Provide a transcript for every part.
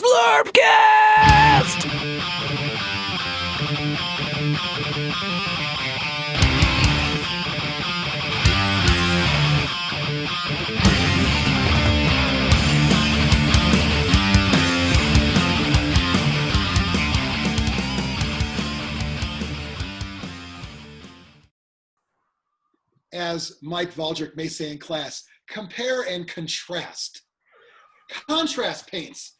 Zlurpcast! As Mike Valdric may say in class, compare and contrast. Contrast paints.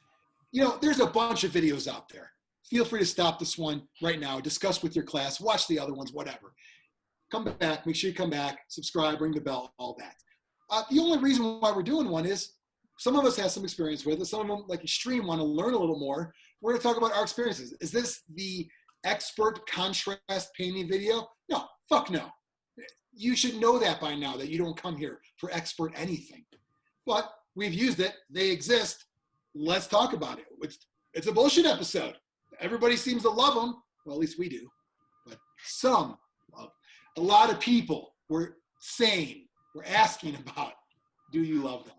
You know, there's a bunch of videos out there. Feel free to stop this one right now, discuss with your class, watch the other ones, whatever. Come back, make sure you come back, subscribe, ring the bell, all that. The only reason why we're doing one is some of us have some experience with it. Some of them, like Xtreme, want to learn a little more. We're going to talk about our experiences. Is this the expert contrast painting video? No, fuck no. You should know that by now, that you don't come here for expert anything. But we've used it. They exist. Let's talk about it. It's a bullshit episode. Everybody seems to love them. Well, at least we do. But some love. A lot of people were saying, we're asking about, do you love them?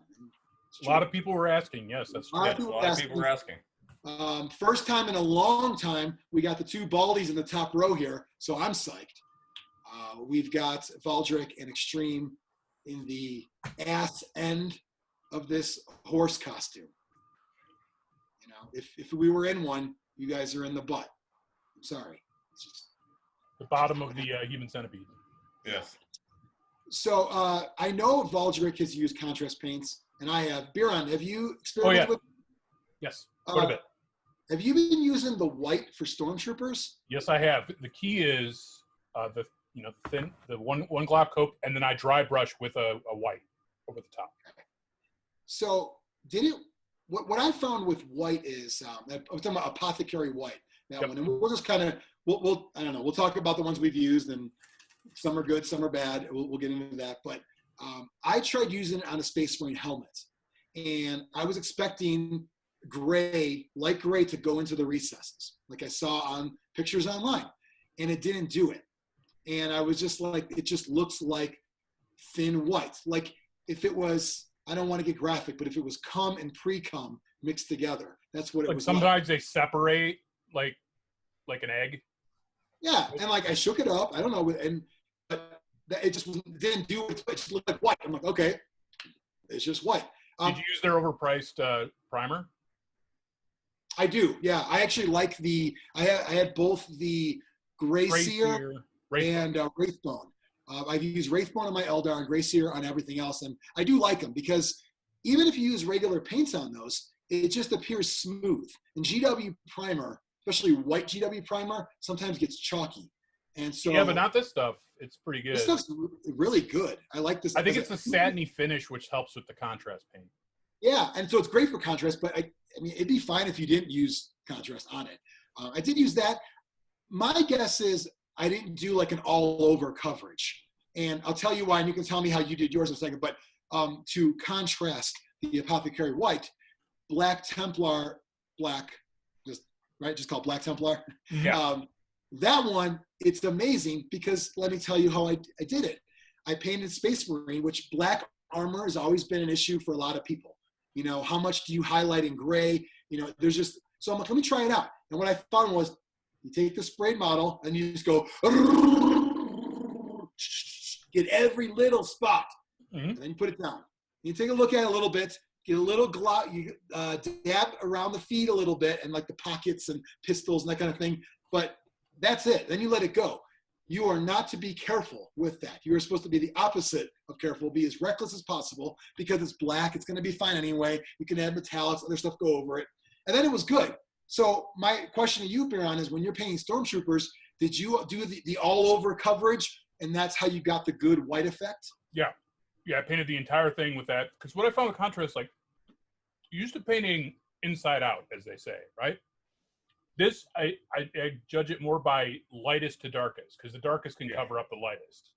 A lot of people were asking. Yes, that's true. A lot of people were asking. First time in a long time, we got the two baldies in the top row here, so I'm psyched. We've got Valdric and Xtreme in the ass end of this horse costume. You know, if we were in one, you guys are in the butt. I'm sorry. It's just the bottom of the human centipede. Yes. So I know Valdric has used contrast paints, and I have. Biran, have you experimented with? Yes, quite a bit. Have you been using the white for stormtroopers? Yes, I have. The key is the one glob coat, and then I dry brush with a white over the top. So what I found with white is I'm talking about Apothecary White, that one, and we'll just kind of I don't know, we'll talk about the ones we've used, and some are good, some are bad. We'll get into that, but I tried using it on a Space Marine helmet, and I was expecting light gray to go into the recesses, like I saw on pictures online, and it didn't do it. And I was just like, it just looks like thin white. Like if it was, I don't want to get graphic, but if it was cum and pre-cum mixed together, that's what it was. Sometimes they separate like an egg. Yeah, and like I shook it up. I don't know, but it just didn't do it. It just looked like white. I'm like, okay, it's just white. Did you use their overpriced primer? I do. Yeah, I actually like I had both the Gray Seer and Wraithbone. I've used Wraithbone on my Eldar and Gray Seer on everything else, and I do like them because even if you use regular paints on those, it just appears smooth. And GW primer, especially white GW primer, sometimes gets chalky. And so yeah, but not this stuff. It's pretty good. This stuff's really good. I like this. I think it's the satiny finish which helps with the contrast paint. Yeah, and so it's great for contrast, but I mean, it'd be fine if you didn't use contrast on it. I did use that. My guess is I didn't do like an all-over coverage. And I'll tell you why, and you can tell me how you did yours in a second, but to contrast the Apothecary White, Black Templar Black, just called Black Templar. Yeah. That one, it's amazing because let me tell you how I did it. I painted Space Marine, which black armor has always been an issue for a lot of people. You know, how much do you highlight in gray? You know, so I'm like, let me try it out. And what I found was, you take the sprayed model and you just go, get every little spot, and then you put it down. You take a look at it a little bit, get a little you dab around the feet a little bit and like the pockets and pistols and that kind of thing. But that's it. Then you let it go. You are not to be careful with that. You are supposed to be the opposite of careful, be as reckless as possible because it's black. It's going to be fine anyway. You can add metallics, other stuff go over it. And then it was good. So my question to you, Biran, is when you're painting stormtroopers, did you do the all-over coverage, and that's how you got the good white effect? Yeah, I painted the entire thing with that because what I found with contrast, like, you're used to painting inside out, as they say, right? This, I judge it more by lightest to darkest because the darkest can cover up the lightest.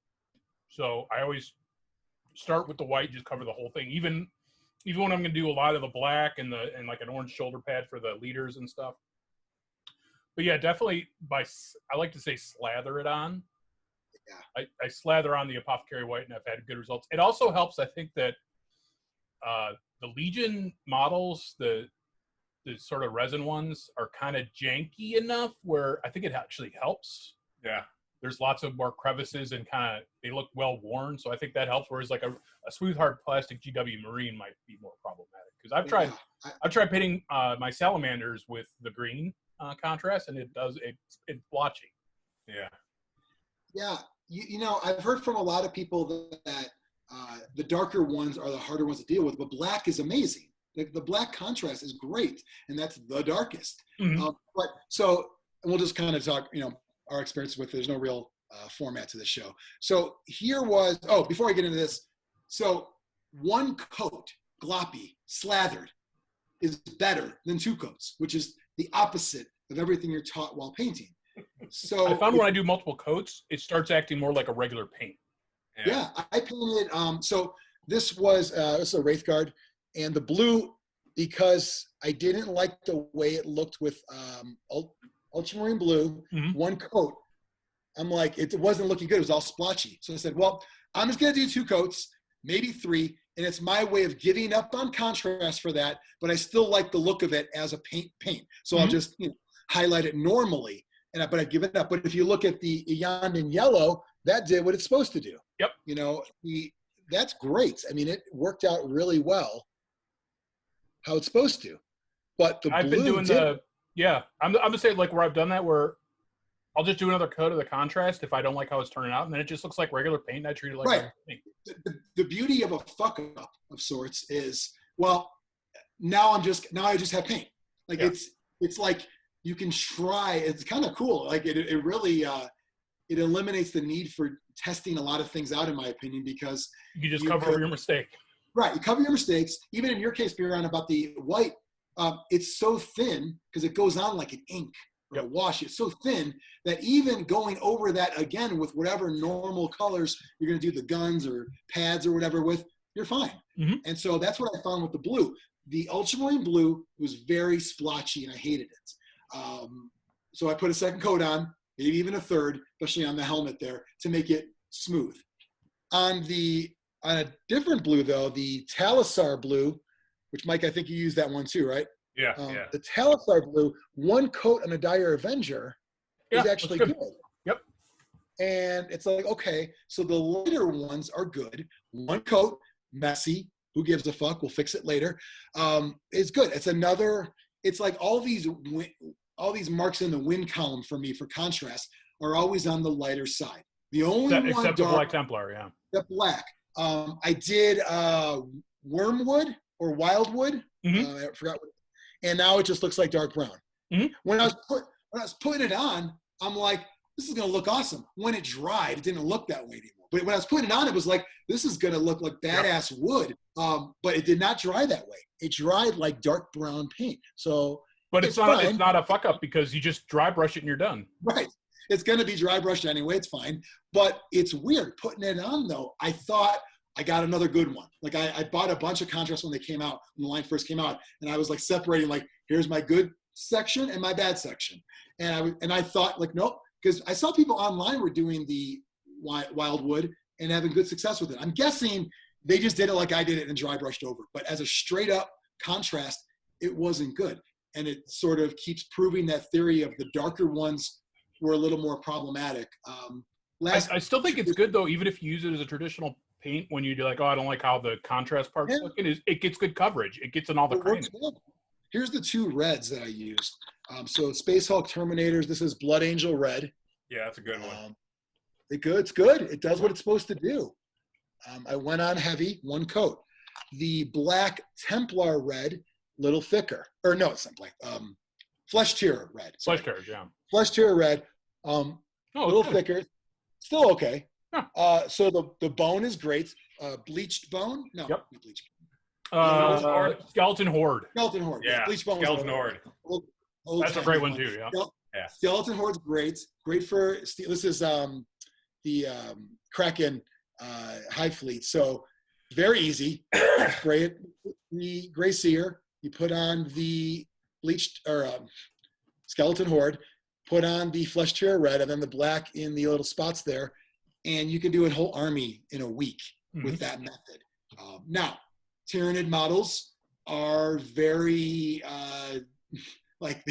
So I always start with the white, just cover the whole thing. Even when I'm going to do a lot of the black and like an orange shoulder pad for the leaders and stuff. But yeah, definitely I like to say slather it on. Yeah. I slather on the Apothecary White and I've had good results. It also helps, I think, that the Legion models, the the sort of resin ones are kind of janky enough where I think it actually helps. Yeah. There's lots of more crevices and kind of they look well worn, so I think that helps. Whereas like a smooth hard plastic GW Marine might be more problematic because I've tried painting my salamanders with the green contrast, and it's blotchy. Yeah. Yeah, you know, I've heard from a lot of people that the darker ones are the harder ones to deal with, but black is amazing. Like the black contrast is great, and that's the darkest. Mm-hmm. But so we'll just kind of talk, you know, our experience with. There's no real format to the show. So here was before I get into this, so one coat, gloppy, slathered, is better than two coats, which is the opposite of everything you're taught while painting. So I found when I do multiple coats, it starts acting more like a regular paint. Yeah, I painted. So this was a Wraith Guard, and the blue, because I didn't like the way it looked with ultramarine blue, one coat. I'm like, it wasn't looking good. It was all splotchy. So I said, well, I'm just gonna do two coats, maybe three, and it's my way of giving up on contrast for that. But I still like the look of it as a paint. So I'll just highlight it normally. But I've given up. But if you look at the Iyanden yellow, that did what it's supposed to do. Yep. You know, that's great. I mean, it worked out really well how it's supposed to. But the I've been doing I'm gonna say like where I've done that where I'll just do another coat of the contrast if I don't like how it's turning out, and then it just looks like regular paint. And I treat it like regular paint. The beauty of a fuck up of sorts is, well, now I just have paint. Like it's like you can try. It's kind of cool. Like it really it eliminates the need for testing a lot of things out, in my opinion, because you just cover your mistake. Right, you cover your mistakes. Even in your case, Biran, about the white, it's so thin because it goes on like an ink or a wash. It's so thin that even going over that again with whatever normal colors you're going to do the guns or pads or whatever with, you're fine. And so that's what I found with the blue. The ultramarine blue was very splotchy, and I hated it. So I put a second coat on, maybe even a third, especially on the helmet there, to make it smooth. On a different blue, though, the Talisar blue, which, Mike, I think you used that one too, right? Yeah, The Talisar blue, one coat on a Dire Avenger is actually good. Yep. And it's like, okay, so the lighter ones are good. One coat, messy, who gives a fuck? We'll fix it later. It's good. It's like all these marks in the win column for me for contrast are always on the lighter side. The only one except the Black Templar, yeah. The black. I did Wormwood or Wildwood. I forgot what. And now it just looks like dark brown. When I was putting it on, I'm like, this is gonna look awesome. When it dried, it didn't look that way anymore. But when I was putting it on, it was like, this is gonna look like badass wood. But it did not dry that way. It dried like dark brown paint. So, but it's not a fuck up because you just dry brush it and you're done. Right. It's gonna be dry brushed anyway. It's fine. But it's weird putting it on though. I thought I got another good one. Like I bought a bunch of contrasts when they came out, when the line first came out, and I was like separating, like, here's my good section and my bad section. And I thought, like, nope, because I saw people online were doing the Wildwood and having good success with it. I'm guessing they just did it like I did it and dry brushed over. But as a straight up contrast, it wasn't good. And it sort of keeps proving that theory of the darker ones were a little more problematic. I still think it's good though, even if you use it as a traditional paint. When you do like, I don't like how the contrast part's looking, it gets good coverage. It gets in all the grain. Here's the two reds that I used. So Space Hulk Terminators. This is Blood Angel Red. Yeah, that's a good one. It's good. It does what it's supposed to do. I went on heavy, one coat. The Black Templar Red, little thicker. Or no, it's not black. Flesh Tear Red. Flesh Tear, yeah. Flesh Tear Red. A little thicker. Still okay. Huh. So the bone is great. Bleached bone? No, yep. Not bleached. Skeleton Horde. Skeleton Horde. Yeah. Bleached bone. Skeleton Horde. That's a great one too. Yeah. Skeleton Horde's great. Great for this is the Kraken Hive Fleet. So very easy. Spray it. The Gray Seer. You put on the bleached or Skeleton Horde. Put on the Flesh Tear Red, and then the black in the little spots there, and you can do a whole army in a week with that method. Now, Tyranid models are very like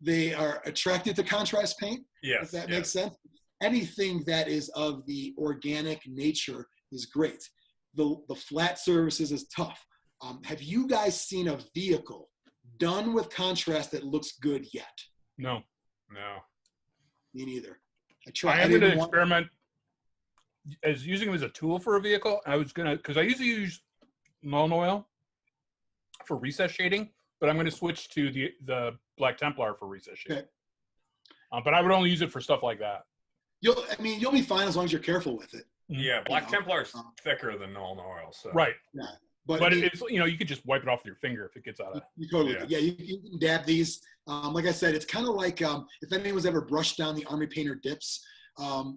they are attracted to contrast paint. Yes. If that makes sense. Anything that is of the organic nature is great. The flat surfaces is tough. Have you guys seen a vehicle done with contrast that looks good yet? No. Me neither. I am going to experiment as using them as a tool for a vehicle. I was going to, because I usually use Mullen oil for recess shading, but I'm going to switch to the Black Templar for recess shading. Okay. But I would only use it for stuff like that. You'll be fine as long as you're careful with it. Yeah, Black Templar's thicker than Mullen oil. So. Right. Yeah. But it's, you could just wipe it off with your finger if it gets out of. You totally. Yeah, you can dab these. Like I said, it's kind of like if anyone's ever brushed down the Army Painter dips,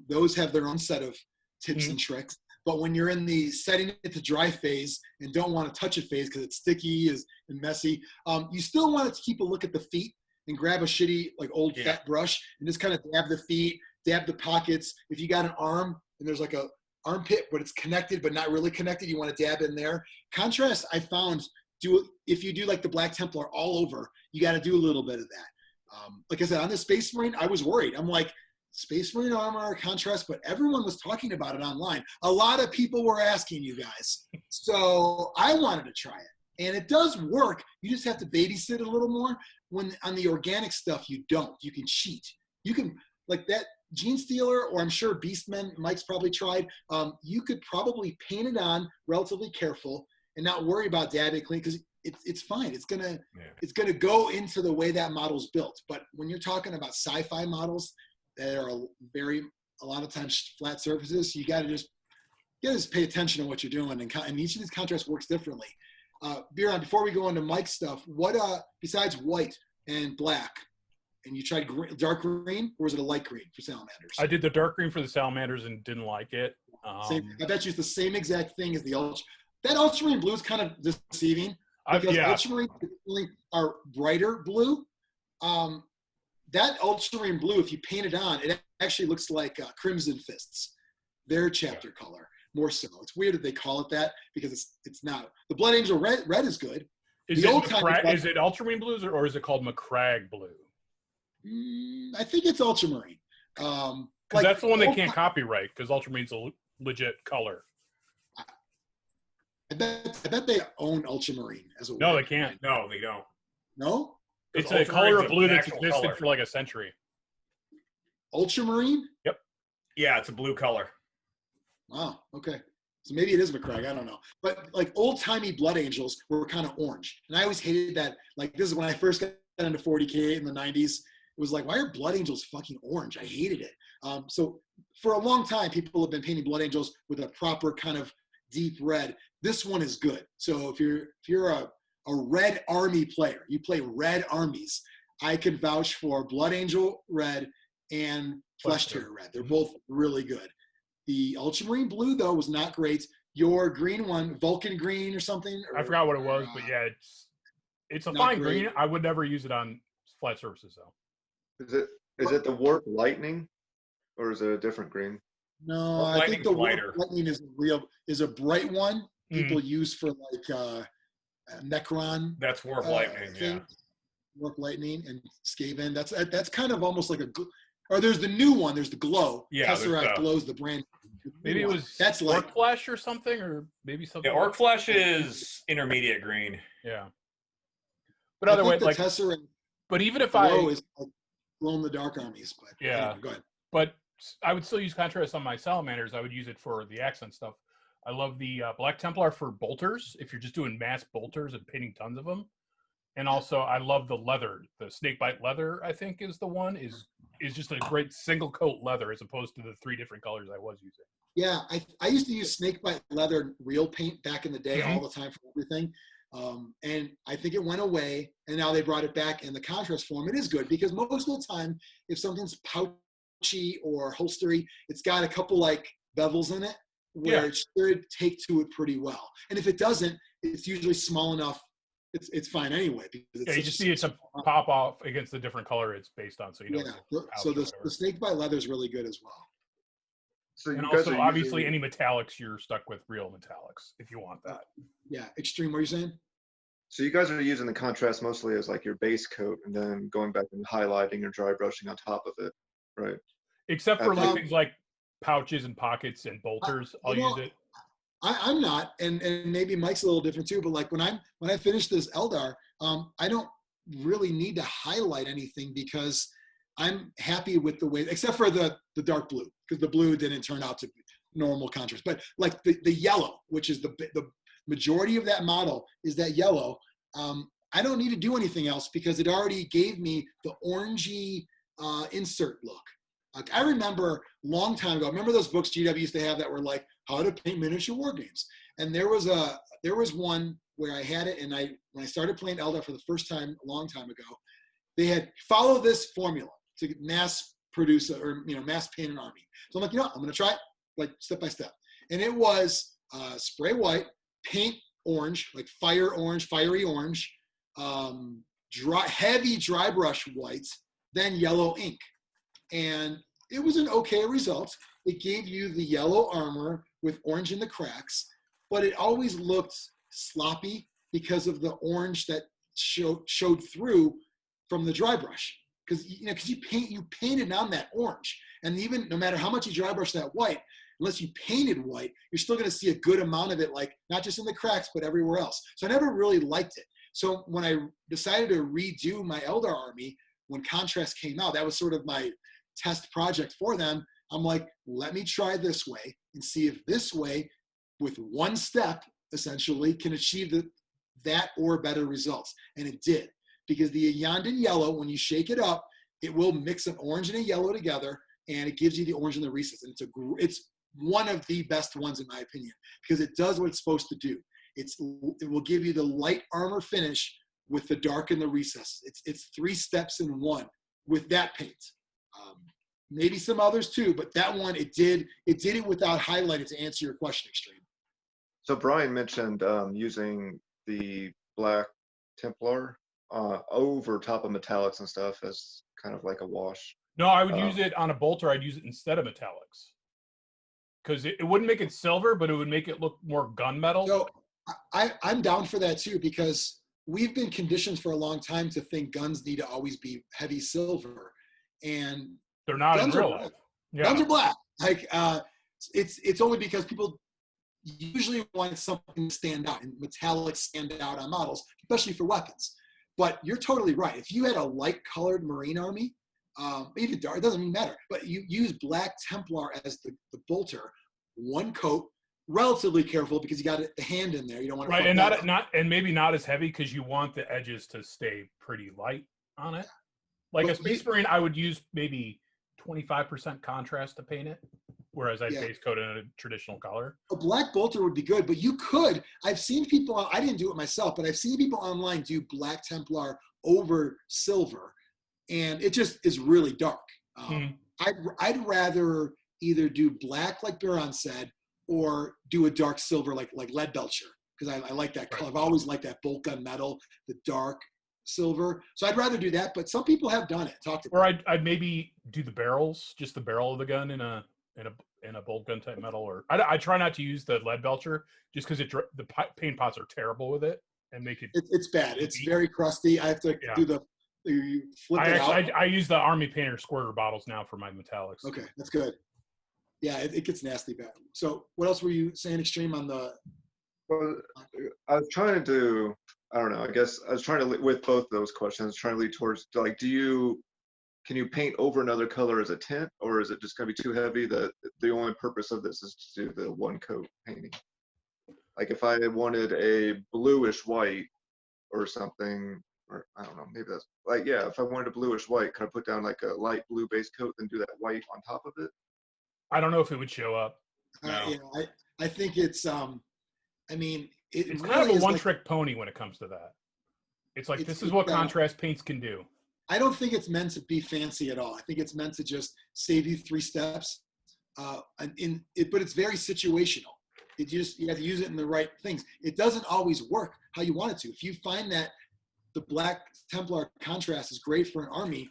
those have their own set of tips and tricks. But when you're in the setting it to dry phase and don't want to touch it phase because it's sticky and messy, you still want to keep a look at the feet and grab a shitty like old fat brush and just kind of dab the feet, dab the pockets. If you got an arm and there's like a armpit, but it's connected but not really connected, you want to dab in there. Contrast, I found, if you do like the Black Templar all over, you got to do a little bit of that. Like I said, on the Space Marine, I was worried. I'm like, Space Marine armor, contrast, but everyone was talking about it online. A lot of people were asking you guys. So I wanted to try it. And it does work. You just have to babysit a little more. When on the organic stuff, you don't. You can cheat. You can, like that Gene Stealer, or I'm sure Beastman, Mike's probably tried, you could probably paint it on relatively careful and not worry about dabbing clean because it's fine. It's gonna go into the way that model's built. But when you're talking about sci-fi models that are a lot of times flat surfaces, you gotta just pay attention to what you're doing, and each of these contrasts works differently. Biran, before we go into Mike's stuff, what besides white and black, and you tried dark green, or was it a light green for salamanders? I did the dark green for the salamanders and didn't like it. I bet you it's the same exact thing as the ultra. That ultramarine blue is kind of deceiving because ultramarine are brighter blue. That ultramarine blue, if you paint it on, it actually looks like Crimson Fists, their chapter color, more so. It's weird that they call it that because it's not. The Blood Angel red is good. Is it ultramarine blues or is it called McCrag blue? I think it's ultramarine. Because that's the one they can't copyright because ultramarine's a legit color. I bet they own ultramarine as a No, they can't. No, they don't. No? It's a color of blue that's existed for like a century. Ultramarine? Yep. Yeah, it's a blue color. Wow, okay. So maybe it is McCrag, I don't know. But like old-timey Blood Angels were kind of orange. And I always hated that. Like this is when I first got into 40K in the 90s. It was like, why are Blood Angels fucking orange? I hated it. So for a long time, people have been painting Blood Angels with a proper kind of deep red. This one is good. So if you're a red army player, you play red armies, I can vouch for Blood Angel red and Flesh Tear red. They're both really good. The ultramarine blue though was not great. Your green one, Vulcan Green or something. I forgot what it was, but yeah, it's a fine green. I would never use it on flat surfaces though. Is it the Warp Lightning, or is it a different green? No, I think the Warp Lightning is a bright one people use for like Necron. That's Warp Lightning, yeah. Warp Lightning and Skaven. That's kind of almost like or there's the new one. There's the Glow. Yeah, Tesseract Glow's the brand. Maybe it was Orc Flesh or something, or maybe something. Yeah, Orc Flesh is intermediate green. Yeah. But other way, like Tesseract. But even if Glow is like glow in the dark armies. But yeah, anyway, go ahead. But I would still use contrast on my salamanders. I would use it for the accent stuff. I love the Black Templar for bolters. If you're just doing mass bolters and painting tons of them. And also, I love the leather. The snakebite leather, I think, is the one is just a great single coat leather as opposed to the 3 different colors I was using. Yeah, I used to use snakebite leather real paint back in the day all the time for everything. And I think it went away, and now they brought it back in the contrast form. It is good because most of the time, if something's pouchy or holstery, it's got a couple like bevels in it where it should take to it pretty well. And if it doesn't, it's usually small enough. It's fine anyway. Because you just see it's a pop off against the different color it's based on. So so the snakebite leather is really good as well. So and also, obviously, any metallics, you're stuck with real metallics if you want that. Yeah, Xtreme. What are you saying? So you guys are using the contrast mostly as like your base coat, and then going back and highlighting or dry brushing on top of it, right? Except for like Um, things like pouches and pockets and bolters, I'll use it. I'm not, and maybe Mike's a little different too. But like when I finish this Eldar, I don't really need to highlight anything because I'm happy with the way, except for the dark blue, because the blue didn't turn out to be normal contrast. But like the yellow, which is the majority of that model is that yellow. I don't need to do anything else because it already gave me the orangey insert look. Like I remember a long time ago, remember those books GW used to have that were like how to paint miniature war games. And there was one where I had it, and when I started playing Eldar for the first time a long time ago, they had follow this formula to mass produce or mass paint an army. So I'm like, I'm gonna try it like step by step. And it was spray white, paint orange, like fiery orange, heavy dry brush whites, then yellow ink. And it was an okay result. It gave you the yellow armor with orange in the cracks, but it always looked sloppy because of the orange that showed through from the dry brush. Because you painted on that orange, and even no matter how much you dry brush that white, unless you painted white, you're still going to see a good amount of it, like not just in the cracks but everywhere else. So I never really liked it. So when I decided to redo my Eldar army, when Contrast came out, that was sort of my test project for them. I'm like, let me try this way and see if this way, with one step, essentially, can achieve that or better results. And it did, because the Yondan yellow, when you shake it up, it will mix an orange and a yellow together, and it gives you the orange and the recess. And it's one of the best ones in my opinion, because it does what it's supposed to do. It will give you the light armor finish with the dark and the recess. It's 3 steps in one with that paint. Maybe some others too, but that one, it did it without highlighting, to answer your question, Xtreme. So Brian mentioned using the black Templar over top of metallics and stuff as kind of like a wash. No, I would use it on a bolter. I'd use it instead of metallics. Because it wouldn't make it silver, but it would make it look more gunmetal. So I'm down for that too, because we've been conditioned for a long time to think guns need to always be heavy silver, and they're not in real life. Yeah. Guns are black. Like it's only because people usually want something to stand out, and metallics stand out on models, especially for weapons. But you're totally right. If you had a light-colored Marine army, even dark, it doesn't even matter. But you use black Templar as the bolter, one coat, relatively careful because you got the hand in there. You don't want to right, and maybe not as heavy because you want the edges to stay pretty light on it. Like a Space Marine, I would use maybe 25% contrast to paint it, whereas I'd base coat it in a traditional color. A black bolter would be good, but you could. I've seen people. I didn't do it myself, but I've seen people online do black Templar over silver, and it just is really dark. I'd rather either do black, like Biran said, or do a dark silver, like Leadbelcher, because I like that color. I've always liked that bolt gun metal, the dark silver. So I'd rather do that, but some people have done it. Or I'd maybe do the barrels, just the barrel of the gun in a bolt gun type metal. Or I try not to use the Leadbelcher just because the paint pots are terrible with it and make it. It's bad. It's very crusty. I have to do you flip it out. I use the Army Painter squirter bottles now for my metallics. Okay, that's good. Yeah, it gets nasty bad. So what else were you saying, Xtreme, on the? Well, I was trying to do, I don't know, I guess I was trying to, with both those questions, trying to lead towards, like, can you paint over another color as a tint, or is it just going to be too heavy that the only purpose of this is to do the one coat painting? Like if I wanted a bluish white or something, or I don't know, maybe that's, like, yeah, if I wanted a bluish white, could I put down like a light blue base coat and do that white on top of it? I don't know if it would show up. No. I think it's, I mean, it's really kind of a one-trick like, pony when it comes to that. This is what contrast paints can do. I don't think it's meant to be fancy at all. I think it's meant to just save you 3 steps. But it's very situational. You have to use it in the right things. It doesn't always work how you want it to. If you find that the black Templar contrast is great for an army,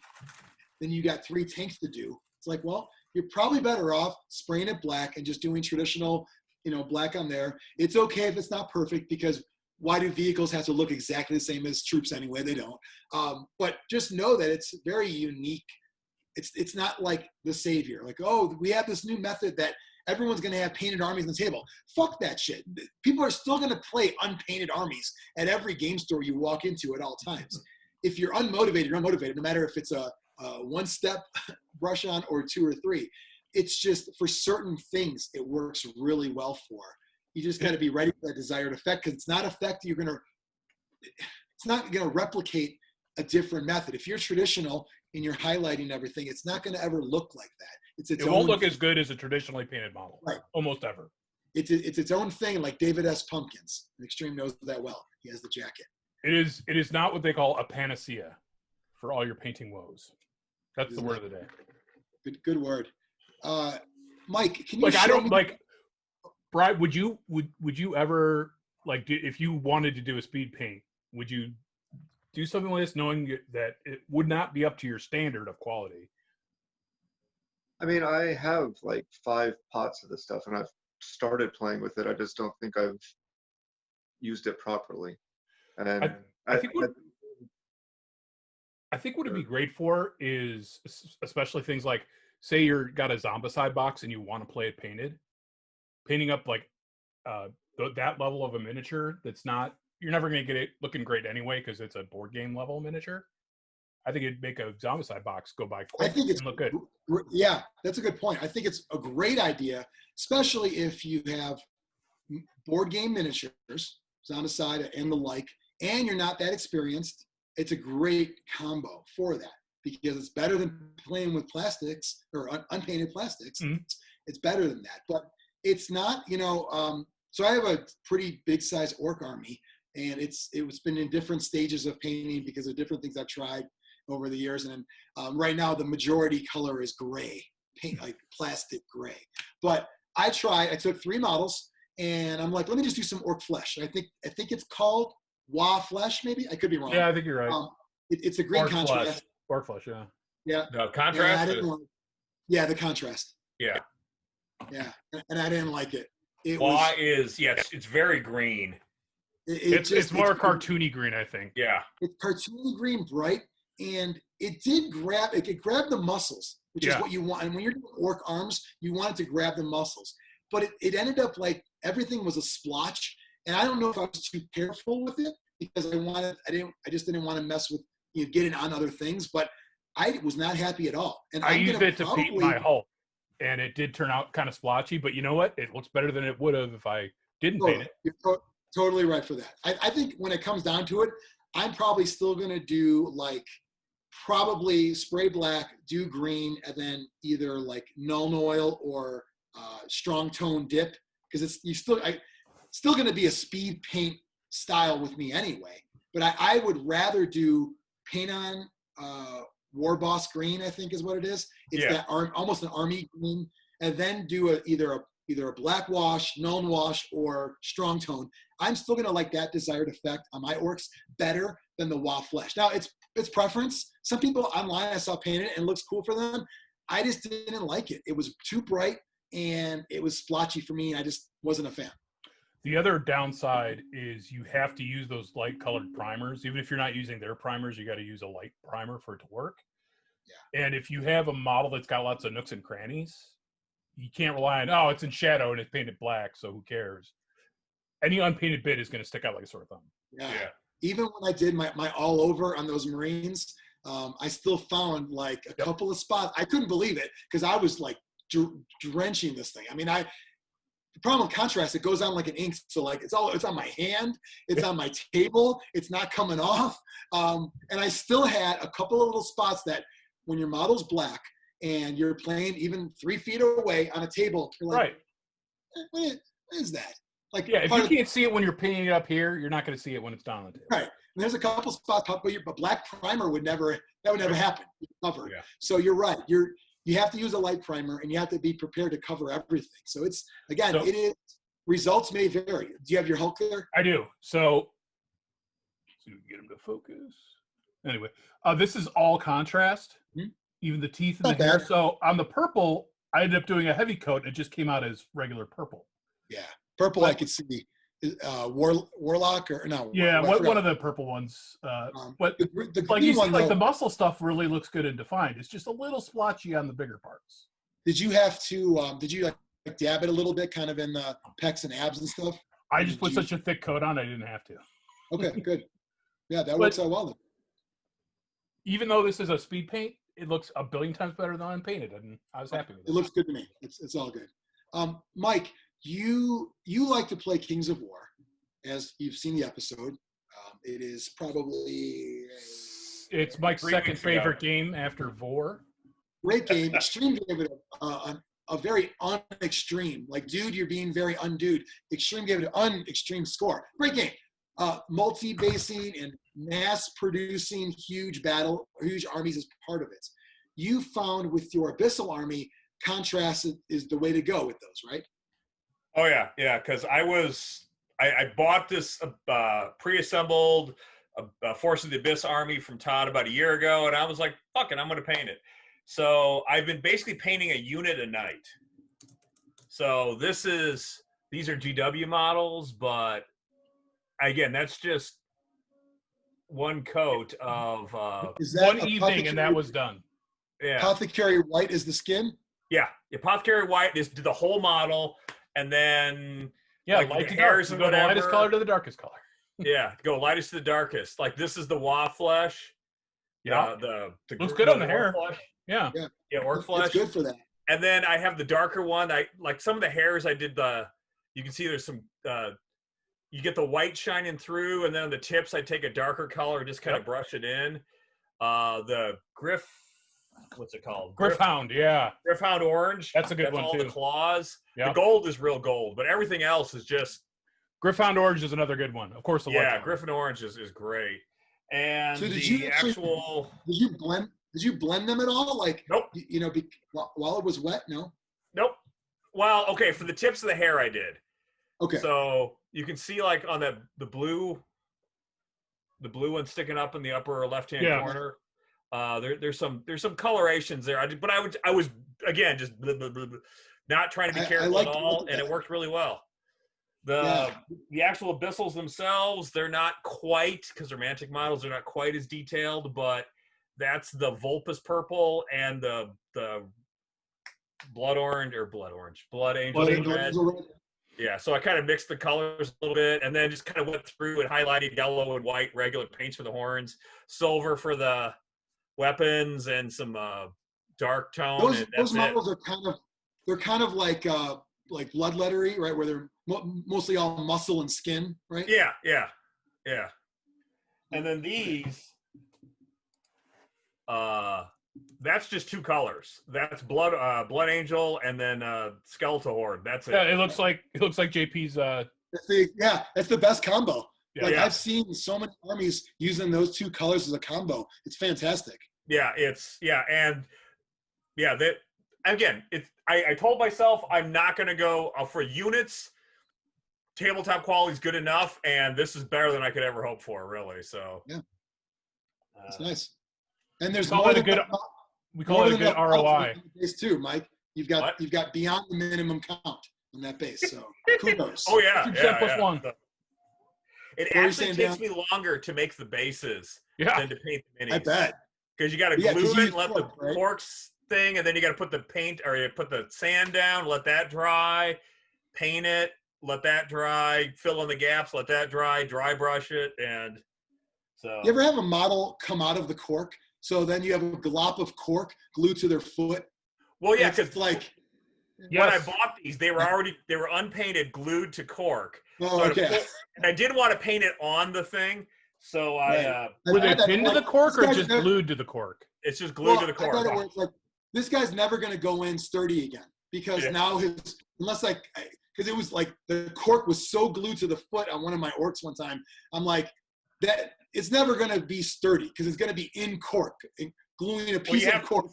then you got 3 tanks to do. It's like, well, you're probably better off spraying it black and just doing traditional, black on there. It's okay if it's not perfect, because why do vehicles have to look exactly the same as troops anyway? They don't. But just know that it's very unique. It's not like the Savior. Like, oh, we have this new method that everyone's going to have painted armies on the table. Fuck that shit. People are still going to play unpainted armies at every game store you walk into at all times. If you're unmotivated, you're unmotivated, no matter if it's a one-step brush on or 2 or 3. It's just for certain things, it works really well for. You just got to be ready for that desired effect, because it's not effect it's not going to replicate a different method. If you're traditional and you're highlighting everything, it's not going to ever look like that. It won't look as good as a traditionally painted model, right? Almost ever. It's its own thing, like David S. Pumpkins. Xtreme knows that well. He has the jacket. It is not what they call a panacea for all your painting woes. That's the word of the day. Good word. Mike, can you like? I don't me- like. Brian, would you ever, like, if you wanted to do a speed paint, would you do something like this knowing that it would not be up to your standard of quality? I mean, I have like 5 pots of this stuff, and I've started playing with it. I just don't think I've used it properly. And I think what it'd be great for is, especially things like, say you're got a Zombicide box and you want to play it painted. Painting up like that level of a miniature that's not, you're never going to get it looking great anyway because it's a board game level miniature. I think it'd make a Zombicide box go by quick. I think it's look good. Yeah, that's a good point. I think it's a great idea, especially if you have board game miniatures, Zombicide and the like, and you're not that experienced. It's a great combo for that, because it's better than playing with plastics or unpainted plastics. Mm-hmm. It's better than that, but it's not, so I have a pretty big size orc army, and it's been in different stages of painting because of different things I've tried over the years. And right now the majority color is gray, paint like plastic gray. But I took 3 models, and I'm like, let me just do some Orc Flesh. I think it's called Flesh, maybe. I could be wrong. Yeah, I think you're right. It's a green contrast. Orc Flesh, yeah. Yeah. No, contrast. Yeah, the contrast. Yeah. Yeah, and I didn't like it. It's very green. It's more cartoony green, I think. Yeah. It's cartoony green, bright, and it did grab the muscles, which is what you want. And when you're doing orc arms, you want it to grab the muscles. But it ended up like everything was a splotch, and I don't know if I was too careful with it because I just didn't want to mess with getting on other things. But I was not happy at all. And I used it to paint my Hulk, and it did turn out kind of splotchy. But you know what? It looks better than it would have if I didn't paint it. You're totally right for that. I think when it comes down to it, I'm probably still going to do probably spray black, do green, and then either like Nuln Oil or strong tone dip, because still going to be a speed paint style with me anyway. But I would rather do paint on War Boss green, I think is what it is. It's that almost an army green, and then do either a black wash, Nuln wash, or strong tone. I'm still going to like that desired effect on my orcs better than the Wa Flesh. Now, it's preference. Some people online I saw painted it and it looks cool for them. I just didn't like it. It was too bright and it was splotchy for me, and I just wasn't a fan. The other downside is you have to use those light colored primers. Even if you're not using their primers, you got to use a light primer for it to work. Yeah. And if you have a model that's got lots of nooks and crannies, you can't rely on, it's in shadow and it's painted black, so who cares? Any unpainted bit is going to stick out like a sore thumb. Yeah. Even when I did my all over on those Marines, I still found like a couple of spots. I couldn't believe it because I was like drenching this thing. I mean, the problem with contrast, it goes on like an ink. So like it's on my hand, it's on my table, it's not coming off. And I still had a couple of little spots that when your model's black and you're playing even 3 feet away on a table, you're like, what is that? Like, if you can't see it when you're painting it up here, you're not going to see it when it's down on the table. Right. And there's a couple spots, but black primer would never happen. Cover. Yeah. So you're right. You have to use a light primer, and you have to be prepared to cover everything. So it is, results may vary. Do you have your Hulk there? I do. So we can get him to focus. Anyway, this is all contrast, even the teeth and the hair. So on the purple, I ended up doing a heavy coat, and it just came out as regular purple. Yeah. Purple, I could see. Warlock or no? Yeah, I forgot. one of the purple ones. But the like green you see, one, like though, the muscle stuff really looks good and defined. It's just a little splotchy on the bigger parts. did you have to? Did you like dab it a little bit, kind of in the pecs and abs and stuff? I Or just did put you- such a thick coat on, I didn't have to. Okay, good. Yeah, that But- works out well then. Even though this is a speed paint, it looks a billion times better than unpainted, and I was happy with It it. looks good to me. It's all good. Mike, you like to play Kings of War, as you've seen the episode. It is probably It's Mike's 3 second weeks ago. favorite game after Vor. great game. Xtreme gave it a very un-extreme. Like, dude, you're being very undude. Xtreme gave it an un-extreme score. Great game. Multi-basing and mass-producing huge armies as part of it. You found with your Abyssal army, contrast is the way to go with those, right? Oh yeah, because I bought this pre-assembled Force of the Abyss army from Todd about a year ago, and I was like, fuck it, I'm gonna paint it. So I've been basically painting a unit a night. So these are GW models, but again, that's just one coat of Is that One evening, and that was done. yeah. Apothecary White is the skin? Yeah, Apothecary White is the whole model, and then Yeah, like light the to dark. hairs You and go the lightest whatever. color to the darkest color. yeah, go lightest to the darkest. Like this is the Orc Flesh. Yeah. the Looks good on the Orc hair. Flesh. Yeah. Yeah, Orc Flesh. It's good for that. And then I have the darker one. I like some of the hairs. I did you can see there's some. You get the white shining through, and then on the tips, I take a darker color, just kind of brush it in. The what's it called? Griffhound, yeah. Griffhound orange. That's a good one, all too. the claws. Yeah. The gold is real gold, but everything else is just Griffhound Orange is another good one. Of course, the white yeah. one. Griffin orange is great. And So did the you actually- actual Did you blend them at all? Like, nope. While it was wet? No? Nope. Well, okay, for the tips of the hair I did. Okay. So you can see like on the blue one sticking up in the upper left-hand Yeah. corner. There's some colorations there. I was again just not trying to be I careful like at the all, look of and it that. worked really well. The Yeah. actual Abyssals themselves, they're not quite, because they're Mantic models, they're not quite as detailed, but that's the Vulpus purple and the blood angel red. Yeah, so I kind of mixed the colors a little bit, and then just kind of went through and highlighted yellow and white regular paints for the horns, silver for the weapons, and some dark tone. Those and that's models are kind of like bloodlettery, right? Where they're mostly all muscle and skin, right? Yeah. And then these, that's just two colors. That's blood angel, and then skeletal horde. That's it. Yeah, it looks like JP's. That's the best combo. Yeah. Like Yeah. I've seen so many armies using those two colors as a combo. It's fantastic. Yeah, that again, I told myself I'm not going to go for units. Tabletop quality is good enough, and this is better than I could ever hope for, really. So Yeah. It's nice. And there's We call more it a than good- enough- We call more it a than good enough ROI. outs on the base too, Mike. You've got beyond the minimum count on that base. So kudos. oh yeah, 50% plus one. It What were you actually saying, takes Dan? me longer to make the bases Yeah. than to paint the minis. I bet. Because you got to Yeah, 'cause glue you it, use let cork, the right? corks thing, and then you got to put the paint or you put the sand down, let that dry, paint it, let that dry, fill in the gaps, let that dry brush it, and so. You ever have a model come out of the cork? So then you have a glop of cork glued to their foot. Well, yeah, It's because like, when I Yes. bought these, they were unpainted, glued to cork. oh, So okay. and I did want to paint it on the thing, so Right. Were they I bet pinned to like, the cork this or guy's just never- glued to the cork? it's just glued to the I cork. bet it was like, this guy's never going to go in sturdy again because Yeah. now because it was like the cork was so glued to the foot on one of my orcs one time. I'm like, that it's never going to be sturdy because it's going to be in cork, and gluing a piece of cork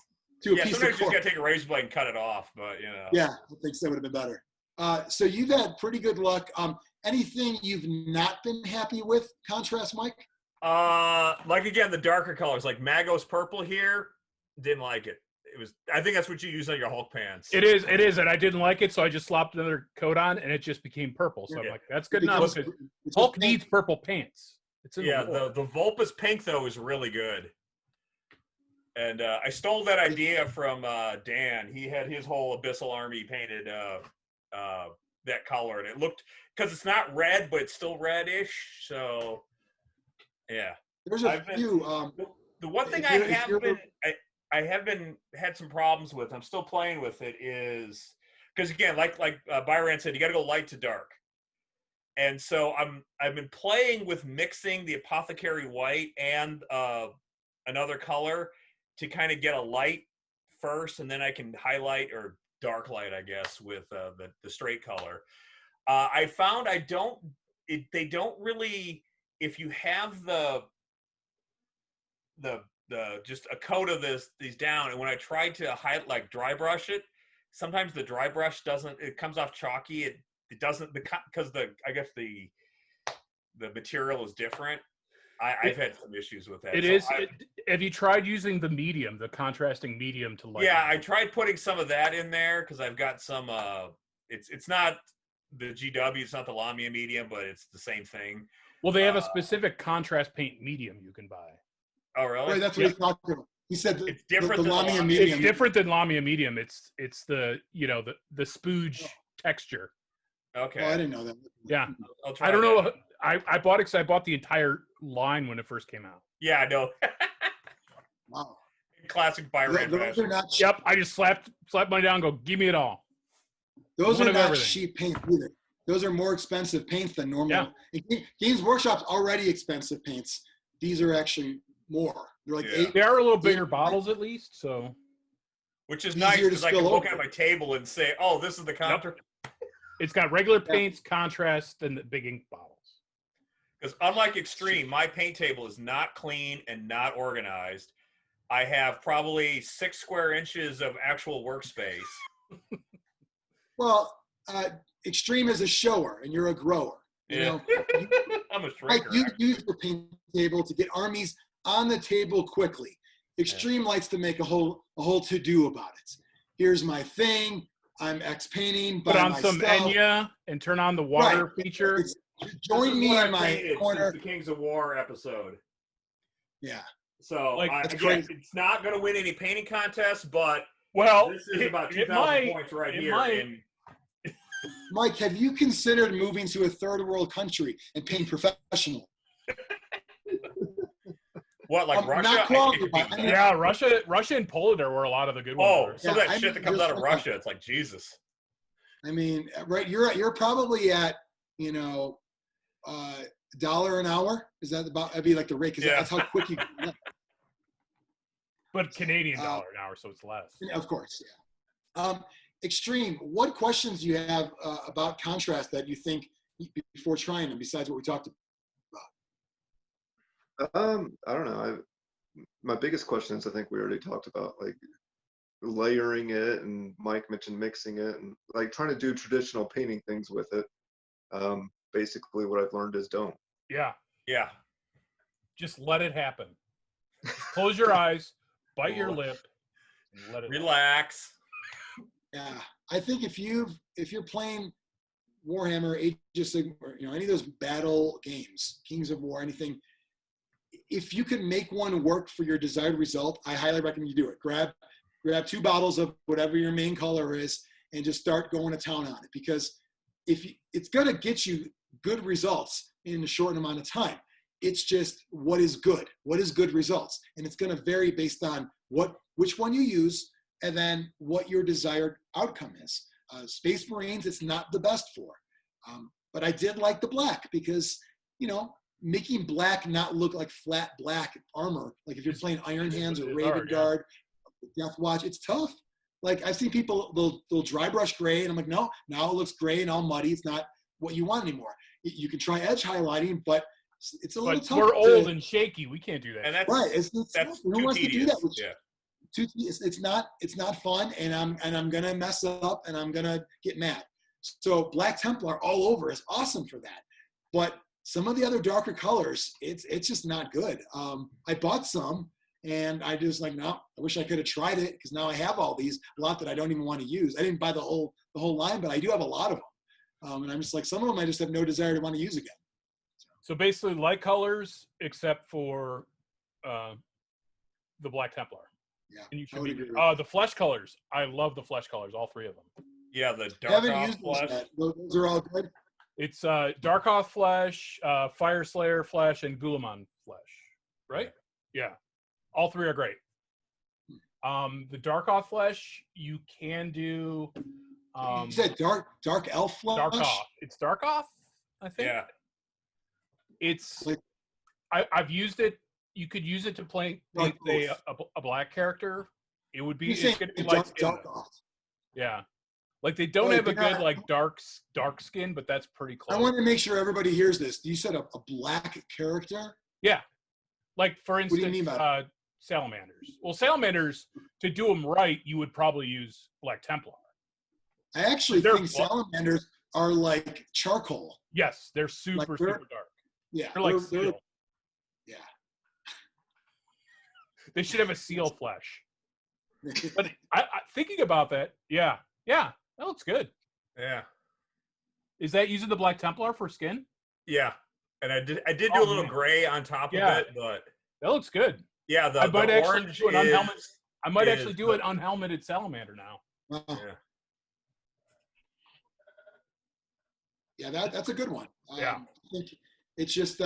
to a Yeah, piece sometimes of you just cork. got to take a razor blade and cut it off, but you know. Yeah, I think so would have been better. So you've had pretty good luck. Anything you've not been happy with, contrast, Mike? Like again, the darker colors, like Magos purple here, didn't like it. I think that's what you use on your Hulk pants. It is, and I didn't like it, so I just slapped another coat on, and it just became purple. So I'm like, that's good enough. Hulk needs purple pants. It's in the Vulpus pink though is really good. And I stole that idea from Dan. He had his whole Abyssal army painted that color, and it looked, because it's not red, but it's still reddish. So, yeah. There's a few. The one thing I have had some problems with. I'm still playing with it is because again, like Biran said, you got to go light to dark. And so I've been playing with mixing the Apothecary White and another color to kind of get a light first, and then I can highlight or dark light, I guess, with the straight color. I found they don't really, if you have the just a coat of these down, and when I tried to like dry brush it, sometimes the dry brush it comes off chalky. It doesn't, because I guess the material is different. I've had some issues with that. Have you tried using the medium, the contrasting medium to light? Yeah, I tried putting some of that in there because I've got some. It's not the GW, it's not the Lamia medium, but it's the same thing. Well, they have a specific contrast paint medium you can buy. Oh, really? Right, that's what he's talking about. He said it's different the than Lamia medium. It's different than Lamia medium. It's the the spooge texture. Okay. Oh, I didn't know that. Yeah. I'll try I don't know. that. I bought it because I bought the entire line when it first came out. Yeah, I know. Wow. Classic Biran Those fashion. are not. Yep. I just slapped money down and go, give me it all. Those One are of not everything. cheap paints either. Those are more expensive paints than normal. Yeah. And Games Workshop's already expensive paints. These are actually more. They're like Yeah. They are a little bigger bottles at least, so. Which is Easier nice to because I can spill look over. at my table and say, "Oh, this is the counter." It's got regular paints, contrast, and the big ink bottles. Because unlike Xtreme, my paint table is not clean and not organized. I have probably 6 square inches of actual workspace. Well, Xtreme is a shower and you're a grower. You know, I'm a like shrinker. you use the paint table to get armies on the table quickly. Xtreme likes to make a whole to-do about it. Here's my thing. I'm X-painting by Put on myself. some Enya and turn on the water feature. Join me in my corner. The Kings of War episode. Yeah. So That's again, crazy. it's not going to win any painting contests, but Well, this is about it 2,000 points right it here. might. And Mike, have you considered moving to a third world country and painting professional? what, like Russia? Not qualified. I I mean, yeah, Russia and Poland are where a lot of the good ones Oh, are. some of that shit that comes out of just- Russia, it's like Jesus. I mean, right? You're probably at $1 an hour. Is that about? That'd be like the rate. Because that's how quick you. But Canadian dollar an hour, so it's less. Of course, yeah. Xtreme, what questions do you have about contrast that you think before trying them, besides what we talked about? I don't know. My biggest questions, I think we already talked about, like layering it, and Mike mentioned mixing it, and like trying to do traditional painting things with it. Basically, what I've learned is don't. Yeah, Yeah. just let it happen. Close your eyes, bite your lip, and let it Relax. Yeah, I think if you're playing Warhammer, Age of Sigmar, or any of those battle games, Kings of War, anything, if you can make one work for your desired result, I highly recommend you do it. Grab 2 bottles of whatever your main color is and just start going to town on it, because it's going to get you good results in a short amount of time. It's just what is good results, and it's going to vary based on which one you use and then what your desired outcome is. Space Marines, it's not the best for, but I did like the black because making black not look like flat black armor, like if you're playing Iron Hands or Raven Guard, Death Watch, it's tough. Like I've seen people, they'll dry brush gray, and I'm like, no, now it looks gray and all muddy. It's not what you want anymore. You can try edge highlighting, but it's a little But tough. we're old and shaky. We can't do that. And that's Right. that's Who too wants to do tedious. that with you? It's not fun, and I'm gonna mess up, and I'm gonna get mad. So Black Templar all over is awesome for that, but some of the other darker colors, it's just not good. I bought some. And I just like, no, I wish I could have tried it because now I have all these, a lot that I don't even want to use. I didn't buy the whole line, but I do have a lot of them. And I'm just like, some of them I just have no desire to want to use again. So basically light colors except for the Black Templar. Yeah. And you should be the flesh colors. I love the flesh colors, all three of them. Yeah, the I haven't Dark used Flesh. those yet. Those are all good. It's Darkoth Flesh, Fire Slayer Flesh, and Gulamon Flesh, right? Yeah. All three are great. The Darkoth Flesh, you can do... you said dark elf flesh? Darkoth. It's Darkoth, I think. Yeah. It's... I've used it. You could use it to play a black character. It would be... It's going to be light skin. Yeah. Like they don't have a good like dark skin, but that's pretty close. I want to make sure everybody hears this. You said a black character? Yeah. Like for instance, what do you mean by salamanders. Well, salamanders, to do them right, you would probably use Black Templar. I actually think salamanders are like charcoal. Yes, they're super dark. Yeah. They're like seal. Yeah. They should have a seal flesh. But I thinking about that, yeah, that looks good. Yeah. Is that using the Black Templar for skin? Yeah. And I did do a little gray on top of it, but that looks good. Yeah, the orange I might actually do an unhelmeted salamander now. Yeah, that's a good one. Yeah. I think it's just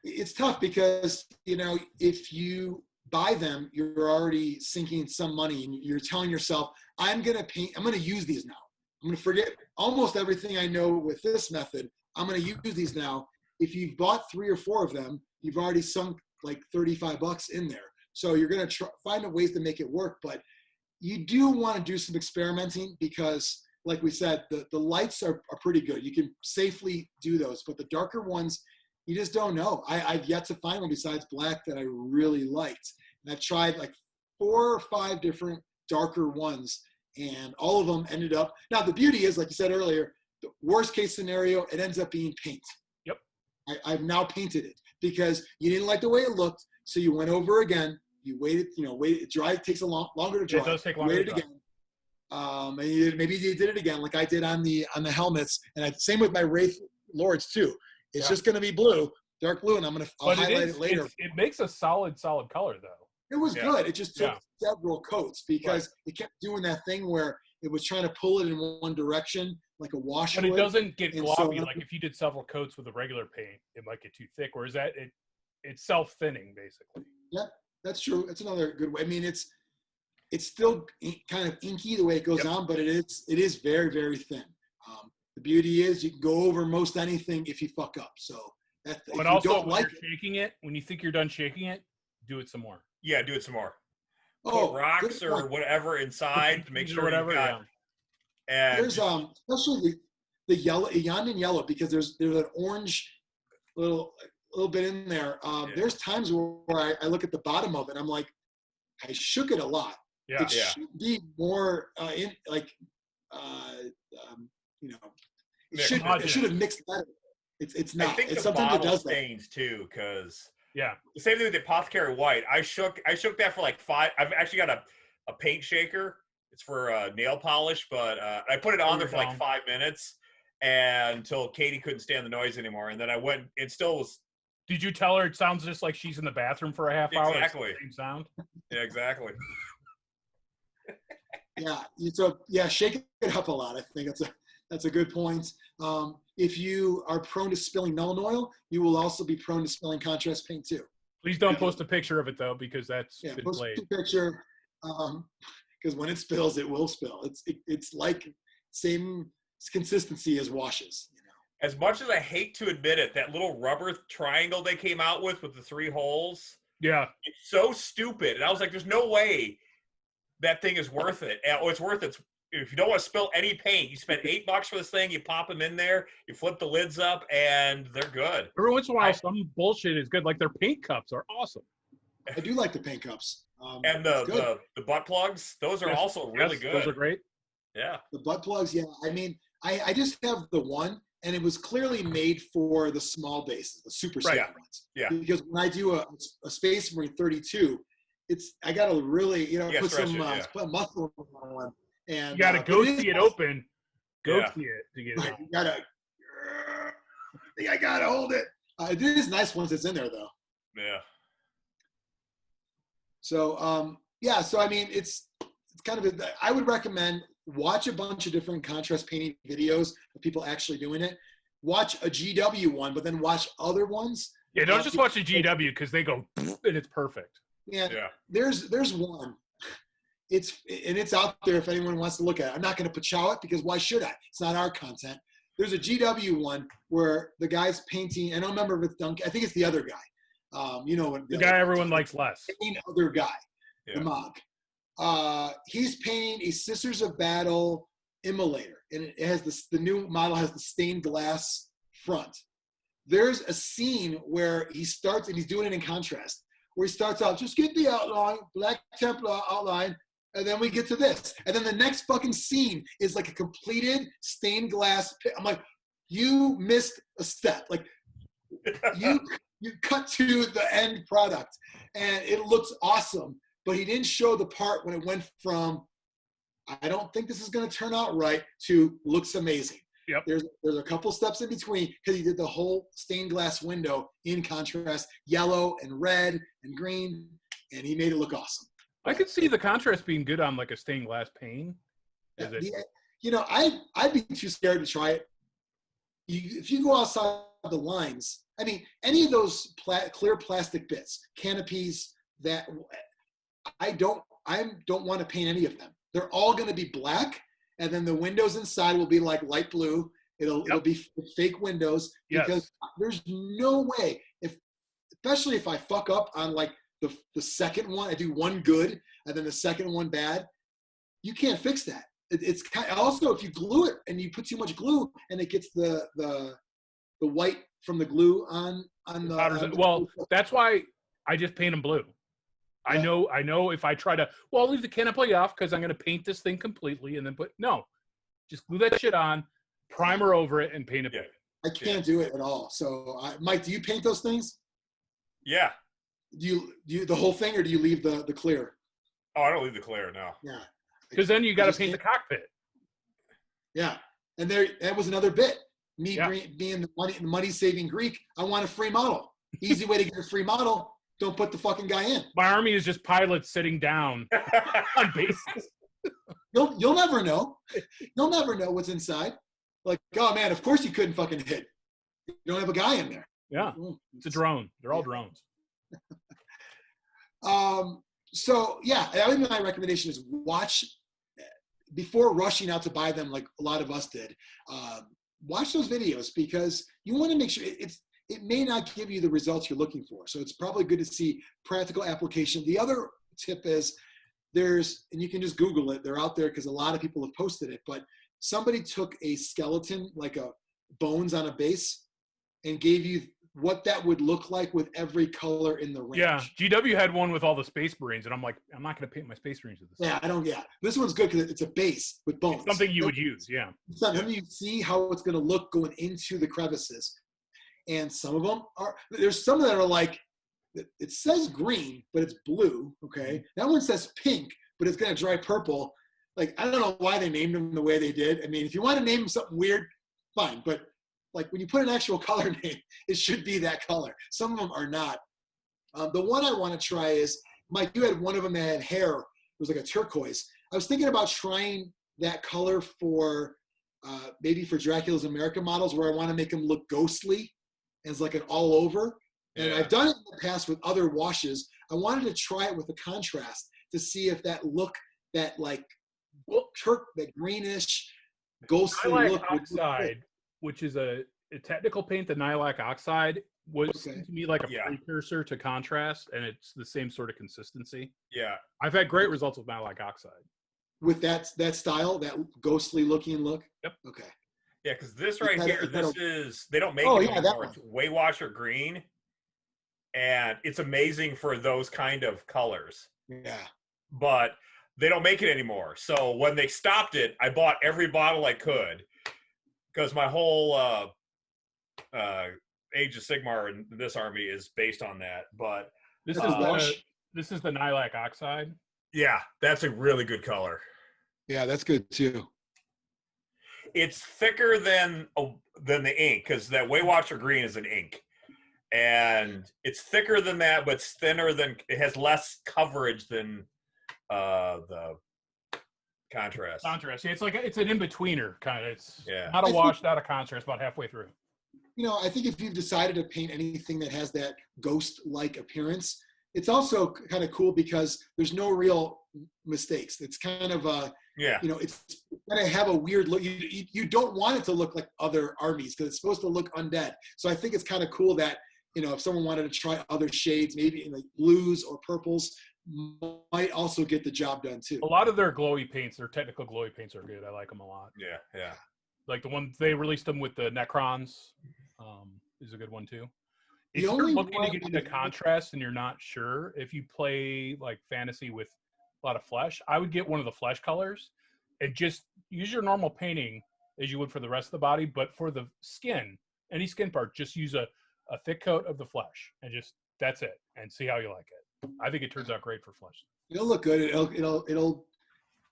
it's tough because if you buy them, you're already sinking some money, and you're telling yourself, I'm gonna use these now. I'm gonna forget almost everything I know with this method. I'm gonna use these now. If you've bought 3 or 4 of them, you've already sunk like $35 in there. So you're gonna find ways to make it work, but you do want to do some experimenting because, like we said, the lights are pretty good. You can safely do those, but the darker ones, you just don't know. I've yet to find one besides black that I really liked. And I've tried like 4 or 5 different darker ones, and all of them ended up. Now, the beauty is, like you said earlier, the worst case scenario, it ends up being paint. Yep. I've now painted it because you didn't like the way it looked, so you went over again. You waited, it dry. It takes longer to dry. It does take longer to dry. Again. And maybe they did it again, like I did on the helmets, and same with my Wraith Lords too. It's just going to be blue, dark blue, and I'll highlight it later. It makes a solid color though. It was good. It just took several coats because it kept doing that thing where it was trying to pull it in one direction, like a wash. But it doesn't get gloppy. Like if you did several coats with a regular paint, it might get too thick. Whereas it's self-thinning basically. Yeah, that's true. That's another good way. I mean, it's still kind of inky the way it goes on, but it is very, very thin. The beauty is you can go over most anything if you fuck up. So but also when you're shaking it, when you think you're done shaking it, do it some more. Yeah, do it some more. Put rocks or whatever inside to make sure whatever. And there's especially the yellow, Ugandan yellow, because there's an orange little bit in there. There's times where I look at the bottom of it, I'm like, I shook it a lot. Yeah. It should be more it should have mixed better. It's not. I think it's the something that does stains too, because the same thing with the Apothecary White. I shook that for like 5. I've actually got a paint shaker. It's for nail polish, but I put it on there for like 5 minutes until Katie couldn't stand the noise anymore, and then I went. It still was. Did you tell her it sounds just like she's in the bathroom for a half hour? Exactly. Same sound. Yeah, exactly. Shake it up a lot. I think that's a good point. If you are prone to spilling melon oil, you will also be prone to spilling contrast paint too. Please don't post a picture of it though, because that's been post played. A picture, because when it spills, it will spill. It's like same consistency as washes. As much as I hate to admit it, that little rubber triangle they came out with the 3 holes. Yeah. It's so stupid. And I was like, there's no way that thing is worth it. And it's worth it. If you don't want to spill any paint, you spend $8 for this thing, you pop them in there, you flip the lids up, and they're good. Every once in a while, some bullshit is good. Like their paint cups are awesome. I do like the paint cups. And the butt plugs, those are also really good. Those are great. Yeah. The butt plugs, yeah. I mean, I just have the one, and it was clearly made for the small bases, the super safe ones. Yeah. Because when I do a Space Marine 32, I got to really, put some put muscle on. And you got to go see it open. Go see it to get it out. I got to hold it. It is nice once it's in there, though. Yeah. So, so I mean, it's kind of, I would recommend watch a bunch of different contrast painting videos of people actually doing it. Watch a GW one, but then watch other ones. Yeah, don't just watch a GW because they go and it's perfect. Yeah. There's one. It's out there if anyone wants to look at it. I'm not going to pachow it because why should I? It's not our content. There's a GW one where the guy's painting. I don't remember if it's Duncan. I think it's the other guy. The guy everyone likes less. The other guy, the Mog. He's painting a Sisters of Battle immolator, and it has the new model has the stained glass front. There's a scene where he starts, and he's doing it in contrast, where he starts out, just get the outline, Black Templar outline, and then we get to this. And then the next fucking scene is like a completed stained glass. I'm like, you missed a step. Like, you cut to the end product, and it looks awesome. But he didn't show the part when it went from, I don't think this is going to turn out right, to looks amazing. Yep. There's a couple steps in between because he did the whole stained glass window in contrast, yellow and red and green, and he made it look awesome. I could see the contrast being good on like a stained glass pane. I'd be too scared to try it. If you go outside the lines, I mean, any of those clear plastic bits, canopies, that I don't want to paint any of them. They're all going to be black, and then the windows inside will be like light blue. It'll be fake windows because there's no way, especially if I fuck up on like the second one, I do one good and then the second one bad, you can't fix that. It's kind of, also if you glue it and you put too much glue and it gets the white from the glue on the that's why I just paint them blue. I know if I try to, I'll leave the canopy off because I'm going to paint this thing completely and then just glue that shit on, primer over it, and paint it blue. I can't do it at all. So, Mike, do you paint those things? Yeah. Do you the whole thing, or do you leave the clear? Oh, I don't leave the clear, no. Yeah. Because then you got to paint the cockpit. Yeah. And that was another bit. Me being the money-saving Greek, I want a free model. Easy way to get a free model. Don't put the fucking guy in. My army is just pilots sitting down on bases. You'll never know. You'll never know what's inside. Like, oh man, of course you couldn't fucking hit. You don't have a guy in there. Yeah, it's a drone. They're all drones. So yeah, I think my recommendation is watch before rushing out to buy them like a lot of us did. Watch those videos because you want to make sure it may not give you the results you're looking for. So it's probably good to see practical application. The other tip is and you can just Google it. They're out there because a lot of people have posted it, but somebody took a skeleton, like a bones on a base, and gave you what that would look like with every color in the range. Yeah, GW had one with all the Space Marines, and I'm like, I'm not going to paint my Space Marines with this. Yeah, this one's good because it's a base with bones. It's something you would use, yeah. You see how it's going to look going into the crevices. And some of them there's some that are like, it says green, but it's blue, okay? That one says pink, but it's going to dry purple. Like, I don't know why they named them the way they did. I mean, if you want to name them something weird, fine. But, like, when you put an actual color name, it should be that color. Some of them are not. The one I want to try is, Mike, you had one of them that had hair. It was like a turquoise. I was thinking about trying that color for maybe for Dracula's America models where I want to make them look ghostly as like an all over. And I've done it in the past with other washes. I wanted to try it with a contrast to see if that look, that like that greenish ghostly look. Oxide, which is a technical paint, the Nailac Oxide was to me like a precursor to contrast, and it's the same sort of consistency. Yeah. I've had great results with Nailac Oxide. With that style, that ghostly looking look? Yep. Okay. Yeah, because this right here, they don't make it anymore. It's Waywasher green, and it's amazing for those kind of colors. Yeah. But they don't make it anymore. So when they stopped it, I bought every bottle I could. because my whole Age of Sigmar in this army is based on that. But This is the Nihilak Oxide. yeah, that's a really good color. Yeah, that's good too. It's thicker than the ink, because that Waywatcher Green is an ink, and it's thicker than that, but it's thinner than. It has less coverage than the contrast. Contrast. Yeah, it's an in-betweener kind of. It's Yeah. not a wash, not a contrast, about halfway through. You know, I think if you've decided to paint anything that has that ghost-like appearance, it's also kind of cool because there's no real mistakes. It's kind of Yeah. you know, it's going to have a weird look. You don't want it to look like other armies because it's supposed to look undead. So I think it's kind of cool that, you know, if someone wanted to try other shades, maybe in like blues or purples, might also get the job done too. A lot of their glowy paints, their technical glowy paints are good. I like them a lot. Yeah. Like the one they released them with the Necrons is a good one too. If The you're only looking to one get into contrast and you're not sure, if you play like fantasy with a lot of flesh, I would get one of the flesh colors and just use your normal painting as you would for the rest of the body. But for the skin, any skin part, just use a thick coat of the flesh and just that's it, and see how you like it. I think it turns out great for flesh. It'll look good. It'll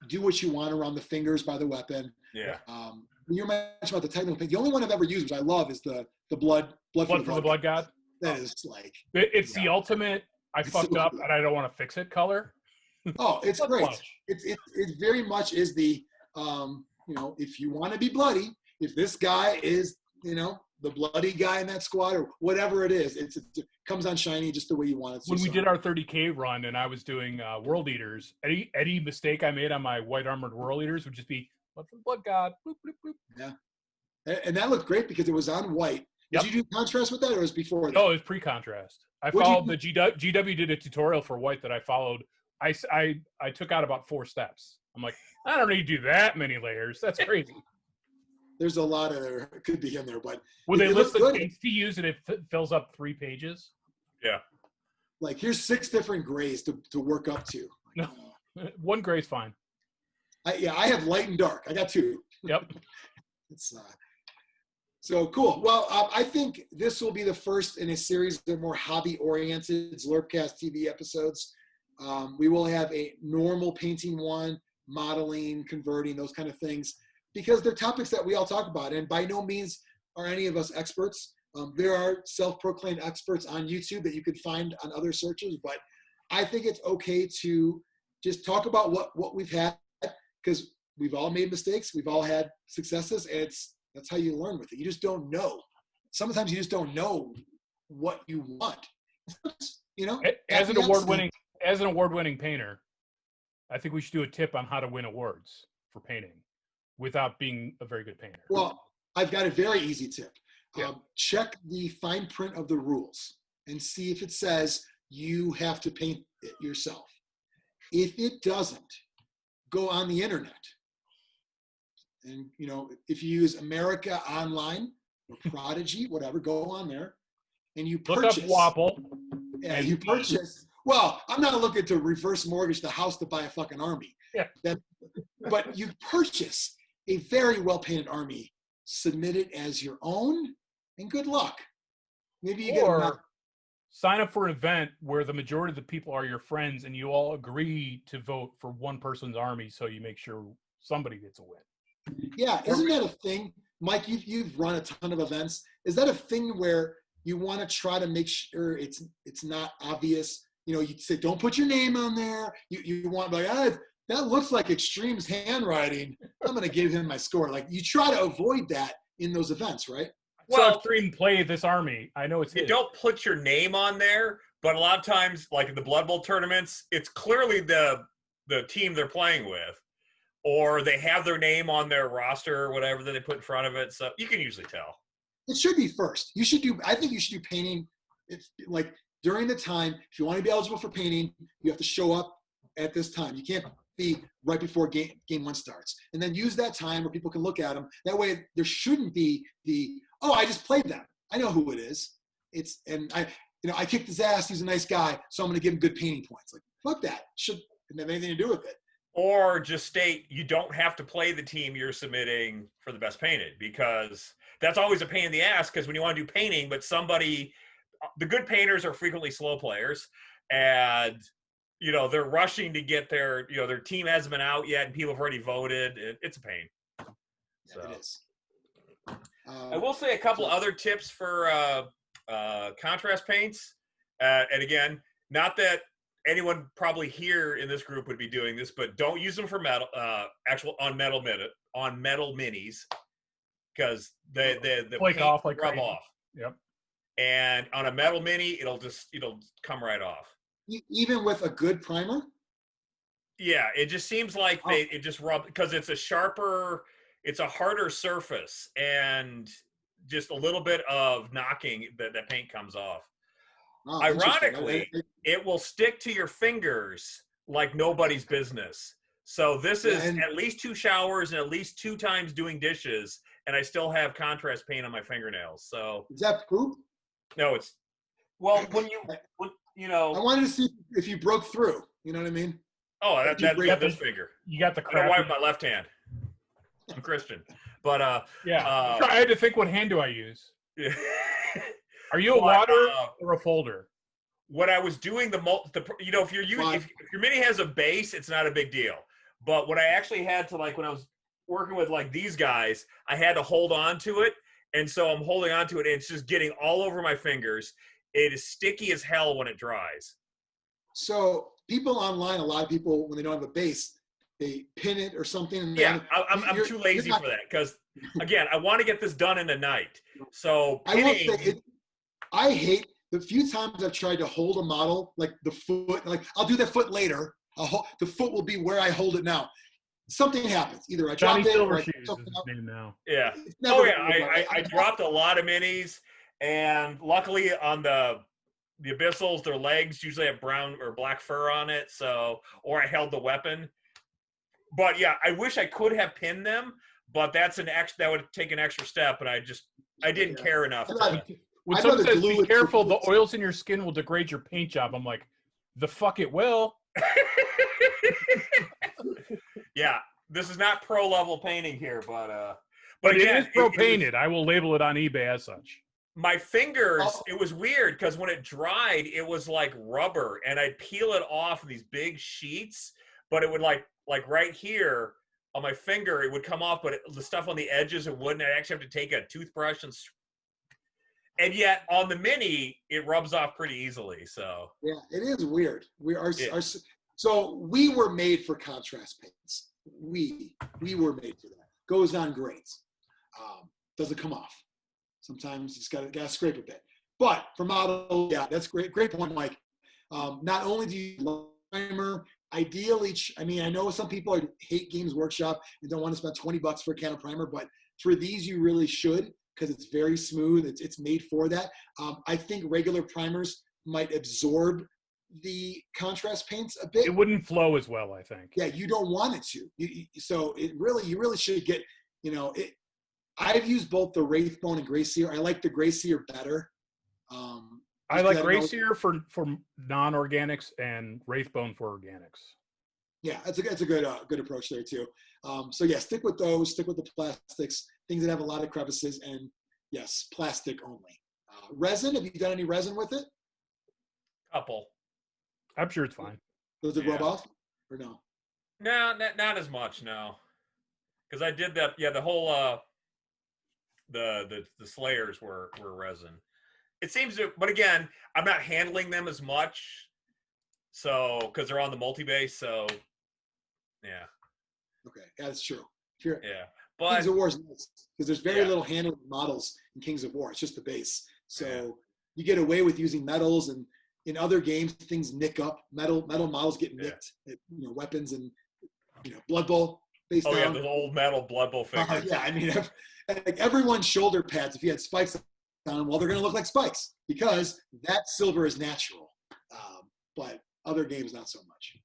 do what you want around the fingers by the weapon. Yeah. You mentioned about the technical paint. The only one I've ever used, which I love, is the blood Blood for the Blood God. That is like It's the ultimate. I fucked up and I don't want to fix it color. Oh, it's great. Flush. It very much is the you know, if you want to be bloody, if this guy is, you know, the bloody guy in that squad or whatever it is, it comes on shiny just the way you want it to. When we did our 30K run and I was doing World Eaters, any mistake I made on my white armored World Eaters would just be Blood for the Blood God. Bloop, bloop, bloop. Yeah, and that looked great because it was on white. Did you do contrast with that, or was it before that? No, it was pre-contrast. I followed the GW did a tutorial for white that I followed. I took out about 4 steps. I'm like, I don't need to do that many layers. That's crazy. There's a lot of there could be in there, but When they list the paints to use and it fills up 3 pages. Yeah. Like here's 6 different grays to work up to. No, one gray's fine. I have light and dark. I got 2. Yep. It's so cool. Well, I think this will be the first in a series of more hobby-oriented Zlurpcast TV episodes. We will have a normal painting one, modeling, converting, those kind of things, because they're topics that we all talk about. And by no means are any of us experts. There are self-proclaimed experts on YouTube that you could find on other searches, but I think it's okay to just talk about what we've had, because we've all made mistakes. We've all had successes, and that's how you learn with it. You just don't know. Sometimes you just don't know what you want. You know, as an award-winning painter, I think we should do a tip on how to win awards for painting without being a very good painter. Well, I've got a very easy tip. Yeah. Check the fine print of the rules and see if it says you have to paint it yourself. If it doesn't, go on the internet. And, you know, if you use America Online or Prodigy, whatever, go on there and you purchase. Look up Wapple. Yeah, you purchase. Well, I'm not looking to reverse mortgage the house to buy a fucking army. Yeah. But you purchase a very well-painted army, submit it as your own, and good luck. Maybe you get sign up for an event where the majority of the people are your friends and you all agree to vote for one person's army so you make sure somebody gets a win. Yeah, isn't that a thing? Mike, you've run a ton of events. Is that a thing where you want to try to make sure it's not obvious? You know, you say, don't put your name on there. You want to be like, that looks like Xtreme's handwriting. I'm going to give him my score. Like, you try to avoid that in those events, right? Well, Xtreme play this army. I know it's you don't put your name on there, but a lot of times, like in the Blood Bowl tournaments, it's clearly the team they're playing with, or they have their name on their roster or whatever that they put in front of it. So you can usually tell. It should be first. I think you should do painting. Like during the time, if you want to be eligible for painting, you have to show up at this time. You can't be right before game 1 starts. And then use that time where people can look at them. That way there shouldn't be I just played them. I know who it is. I kicked his ass. He's a nice guy, so I'm going to give him good painting points. Like, fuck that. Shouldn't have anything to do with it. Or just state you don't have to play the team you're submitting for the best painted, because that's always a pain in the ass, because when you want to do painting, but the good painters are frequently slow players, and they're rushing to get their team hasn't been out yet and people have already voted. It's a pain. Yeah, So it is. I will say a couple other tips for contrast paints, and again, not that anyone probably here in this group would be doing this, but don't use them for metal, on metal minis, because the Flake paint off like rub crazy. off. Yep. And on a metal mini, it'll come right off. Even with a good primer? Yeah, it just seems like it just rub, because it's a harder surface, and just a little bit of knocking that paint comes off. Oh, ironically, it will stick to your fingers like nobody's business. So this is at least 2 showers and at least 2 times doing dishes, and I still have contrast paint on my fingernails. So is that poop? No, it's when I wanted to see if you broke through. You know what I mean? Oh, that's this finger. You got the I crap. wipe my left hand. I'm Christian, but I had to think, what hand do I use? Yeah. Are you a water or a folder? What I was doing if your mini has a base, it's not a big deal. But what I actually had to, like, when I was working with like these guys, I had to hold on to it, and so I'm holding on to it, and it's just getting all over my fingers. It is sticky as hell when it dries. So people online, a lot of people, when they don't have a base, they pin it or something. And yeah, I'm too lazy for that, because again, I want to get this done in a night. So pinning, I hate the few times I've tried to hold a model, like the foot, like I'll do the foot later. The foot will be where I hold it now. Something happens. Either I drop it or I pick something up. Now. Yeah. Oh yeah, I dropped a lot of minis, and luckily on the Abyssals, their legs usually have brown or black fur on it, or I held the weapon. But yeah, I wish I could have pinned them, but that would take an extra step, and I didn't care enough. When someone says be careful, the oils in your skin will degrade your paint job, I'm like, the fuck it will. Yeah, this is not pro level painting here, but again, it is pro painted. I will label it on eBay as such. My fingers, it was weird, because when it dried, it was like rubber, and I'd peel it off these big sheets, but it would like right here on my finger, it would come off, but the stuff on the edges, it wouldn't. I'd actually have to take a toothbrush and yet on the mini, it rubs off pretty easily. So yeah, it is weird. So we were made for contrast paints. We were made for that. Goes on great. Doesn't come off. Sometimes you just gotta scrape a bit. But for model, yeah, that's great. Great point, Mike. Not only do you primer, ideally, I mean, I know some people hate Games Workshop and don't want to spend $20 for a can of primer, but for these, you really should, because it's very smooth. It's made for that. I think regular primers might absorb the contrast paints a bit. It wouldn't flow as well, I think. Yeah, you don't want it to. So you really should get, I've used both the Wraithbone and Grey Seer. I like the Grey Seer better. I like Grey Seer for non-organics and Wraithbone for organics. Yeah, that's a good approach there too. So yeah, stick with those. Stick with the plastics, things that have a lot of crevices, and yes, plastic only. Resin. Have you done any resin with it? Couple. I'm sure it's fine. Does it rub off or no? No, not as much. No, because I did that. Yeah, the whole the Slayers were resin. It seems to, but again, I'm not handling them as much, so because they're on the multi-base. So yeah. Okay, that's true. But Kings of War is nice because there's very little handling models in Kings of War. It's just the base. So you get away with using metals, and in other games, things nick up. Metal models get nicked. Weapons and Blood Bowl. Yeah, those old metal Blood Bowl figures. Yeah, I mean, everyone's shoulder pads, if you had spikes on them, well, they're going to look like spikes because that silver is natural. But other games, not so much.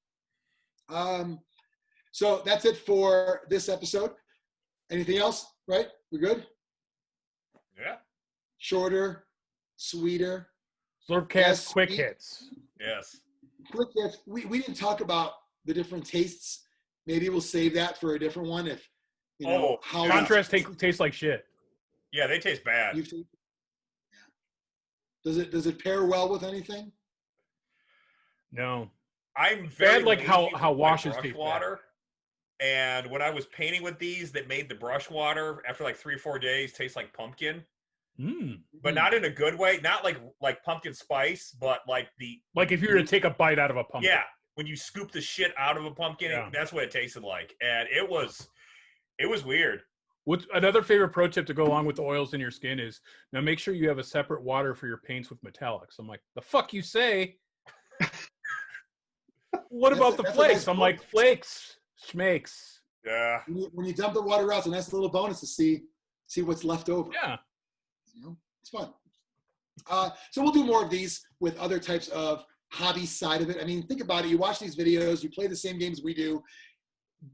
So that's it for this episode. Anything else? Right? We're good? Yeah. Shorter, sweeter. Zlurpcast quick hits. Yes. Quick hits. We didn't talk about the different tastes maybe we'll save that for a different one if, you know, how contrast tastes like shit. Yeah, they taste bad. Does it pair well with anything? No. I'm very bad, like how lazy with washes brush taste water. And when I was painting with these, that made the brush water after like 3 or 4 days taste like pumpkin. But not in a good way. Not like pumpkin spice, but like if you were to take a bite out of a pumpkin. Yeah, when you scoop the shit out of a pumpkin, that's what it tasted like, and it was weird. What's another favorite pro tip to go along with the oils in your skin is now make sure you have a separate water for your paints with metallics. I'm like, the fuck you say? What about the flakes? I'm like, flakes, schmakes. Yeah. When you dump the water out, it's a nice little bonus to see what's left over. Yeah. You know, it's fun. So we'll do more of these with other types of hobby side of it. I mean, think about it. You watch these videos, you play the same games we do.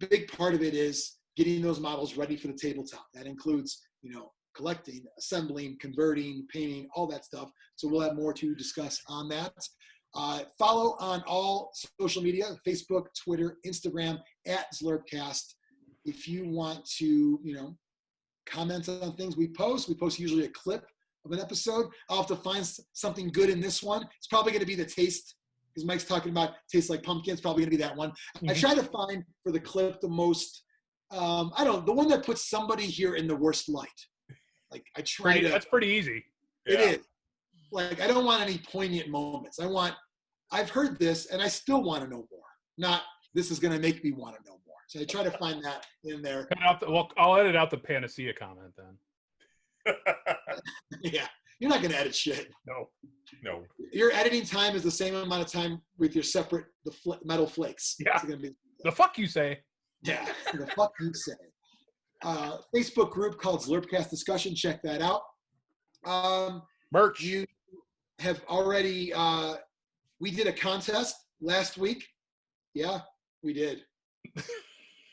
Big part of it is getting those models ready for the tabletop. That includes, you know, collecting, assembling, converting, painting, all that stuff. So we'll have more to discuss on that. Follow on all social media, Facebook, Twitter, Instagram, @Zlurpcast. If you want to, you know, comment on things we post usually a clip of an episode. I'll have to find something good in this one. It's probably going to be the taste, because Mike's talking about tastes like pumpkin. It's probably going to be that one. I try to find for the clip the most, the one that puts somebody here in the worst light. Like I try to. That's pretty easy. It is. Like I don't want any poignant moments. I've heard this and I still want to know more. Not this is going to make me want to know more. So I try to find that in there. I'll edit out the panacea comment then. Yeah, you're not going to edit shit. No. Your editing time is the same amount of time with your separate metal flakes. Yeah. The fuck you say? Yeah, the fuck you say. Facebook group called Zlurpcast Discussion. Check that out. Merch. You have already. We did a contest last week. Yeah, we did.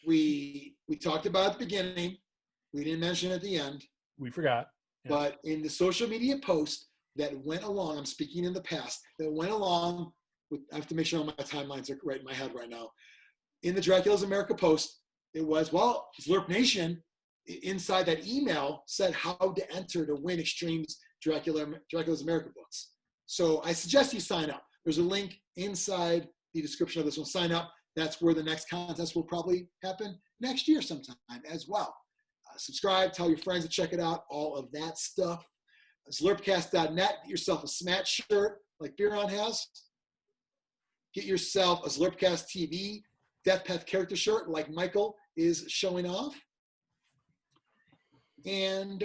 We talked about it at the beginning. We didn't mention it at the end. We forgot. Yeah. But in the social media post that went along, I'm speaking in the past, that went along with, I have to make sure all my timelines are right in my head right now. In the Dracula's America post, it was, well, Zlurp Nation, inside that email, said how to enter to win Xtreme's Dracula's America books. So I suggest you sign up. There's a link inside the description of this one. Sign up. That's where the next contest will probably happen next year sometime as well. Subscribe, tell your friends to check it out, all of that stuff. Zlurpcast.net, get yourself a SMAT shirt like Biran has. Get yourself a Zlurpcast TV Death Path character shirt like Michael is showing off. And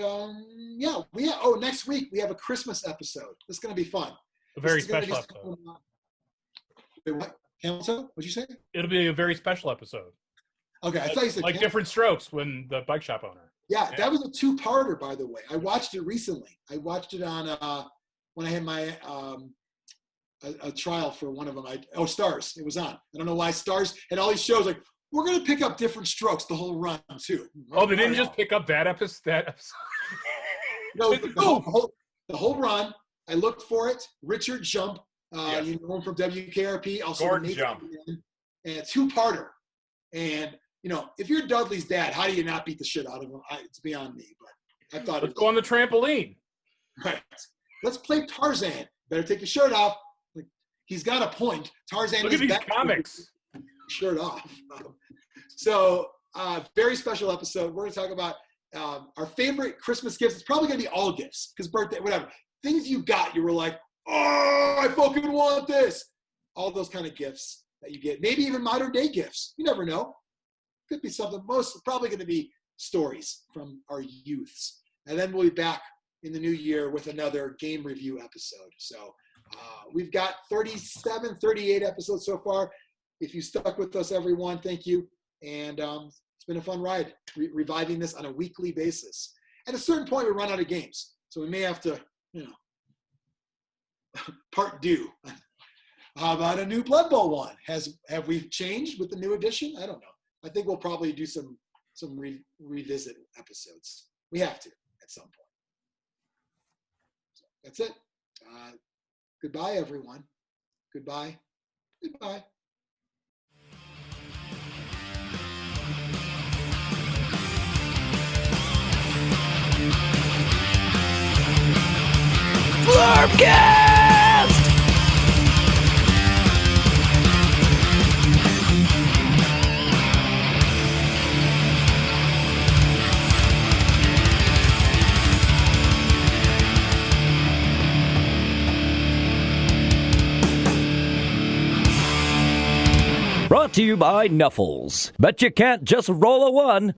next week we have a Christmas episode. It's going to be fun. A very special episode. Wait, what? Hamilton? What'd you say? It'll be a very special episode. Okay, I thought you said like Different Strokes when the bike shop owner. Yeah, that was a 2-parter, by the way. I watched it recently. I watched it on when I had my a trial for one of them. Stars. It was on. I don't know why Stars had all these shows like we're gonna pick up Different Strokes the whole run too. Oh, they didn't just pick up that episode. No, the whole run. I looked for it. Richard Jump. You know him from WKRP. Also Gordon Jump. And a 2-parter. And you know, if you're Dudley's dad, how do you not beat the shit out of him? It's beyond me, but I thought let's go on the trampoline. Right. Let's play Tarzan. Better take your shirt off. Like, he's got a point. Tarzan. Look at these comics. Shirt off. So, very special episode. We're going to talk about our favorite Christmas gifts. It's probably going to be all gifts because birthday, whatever. Things you got, you were like, oh, I fucking want this. All those kind of gifts that you get. Maybe even modern day gifts. You never know. Could be something, probably going to be stories from our youths. And then we'll be back in the new year with another game review episode. So we've got 37, 38 episodes so far. If you stuck with us, everyone, thank you. And it's been a fun ride, reviving this on a weekly basis. At a certain point, we run out of games. So we may have to, part due. How about a new Blood Bowl one? Have we changed with the new edition? I don't know. I think we'll probably do some revisit episodes. We have to at some point. So that's it. Goodbye, everyone. Goodbye. Goodbye. Zlurpcast! Brought to you by Nuffles. Bet you can't just roll a one.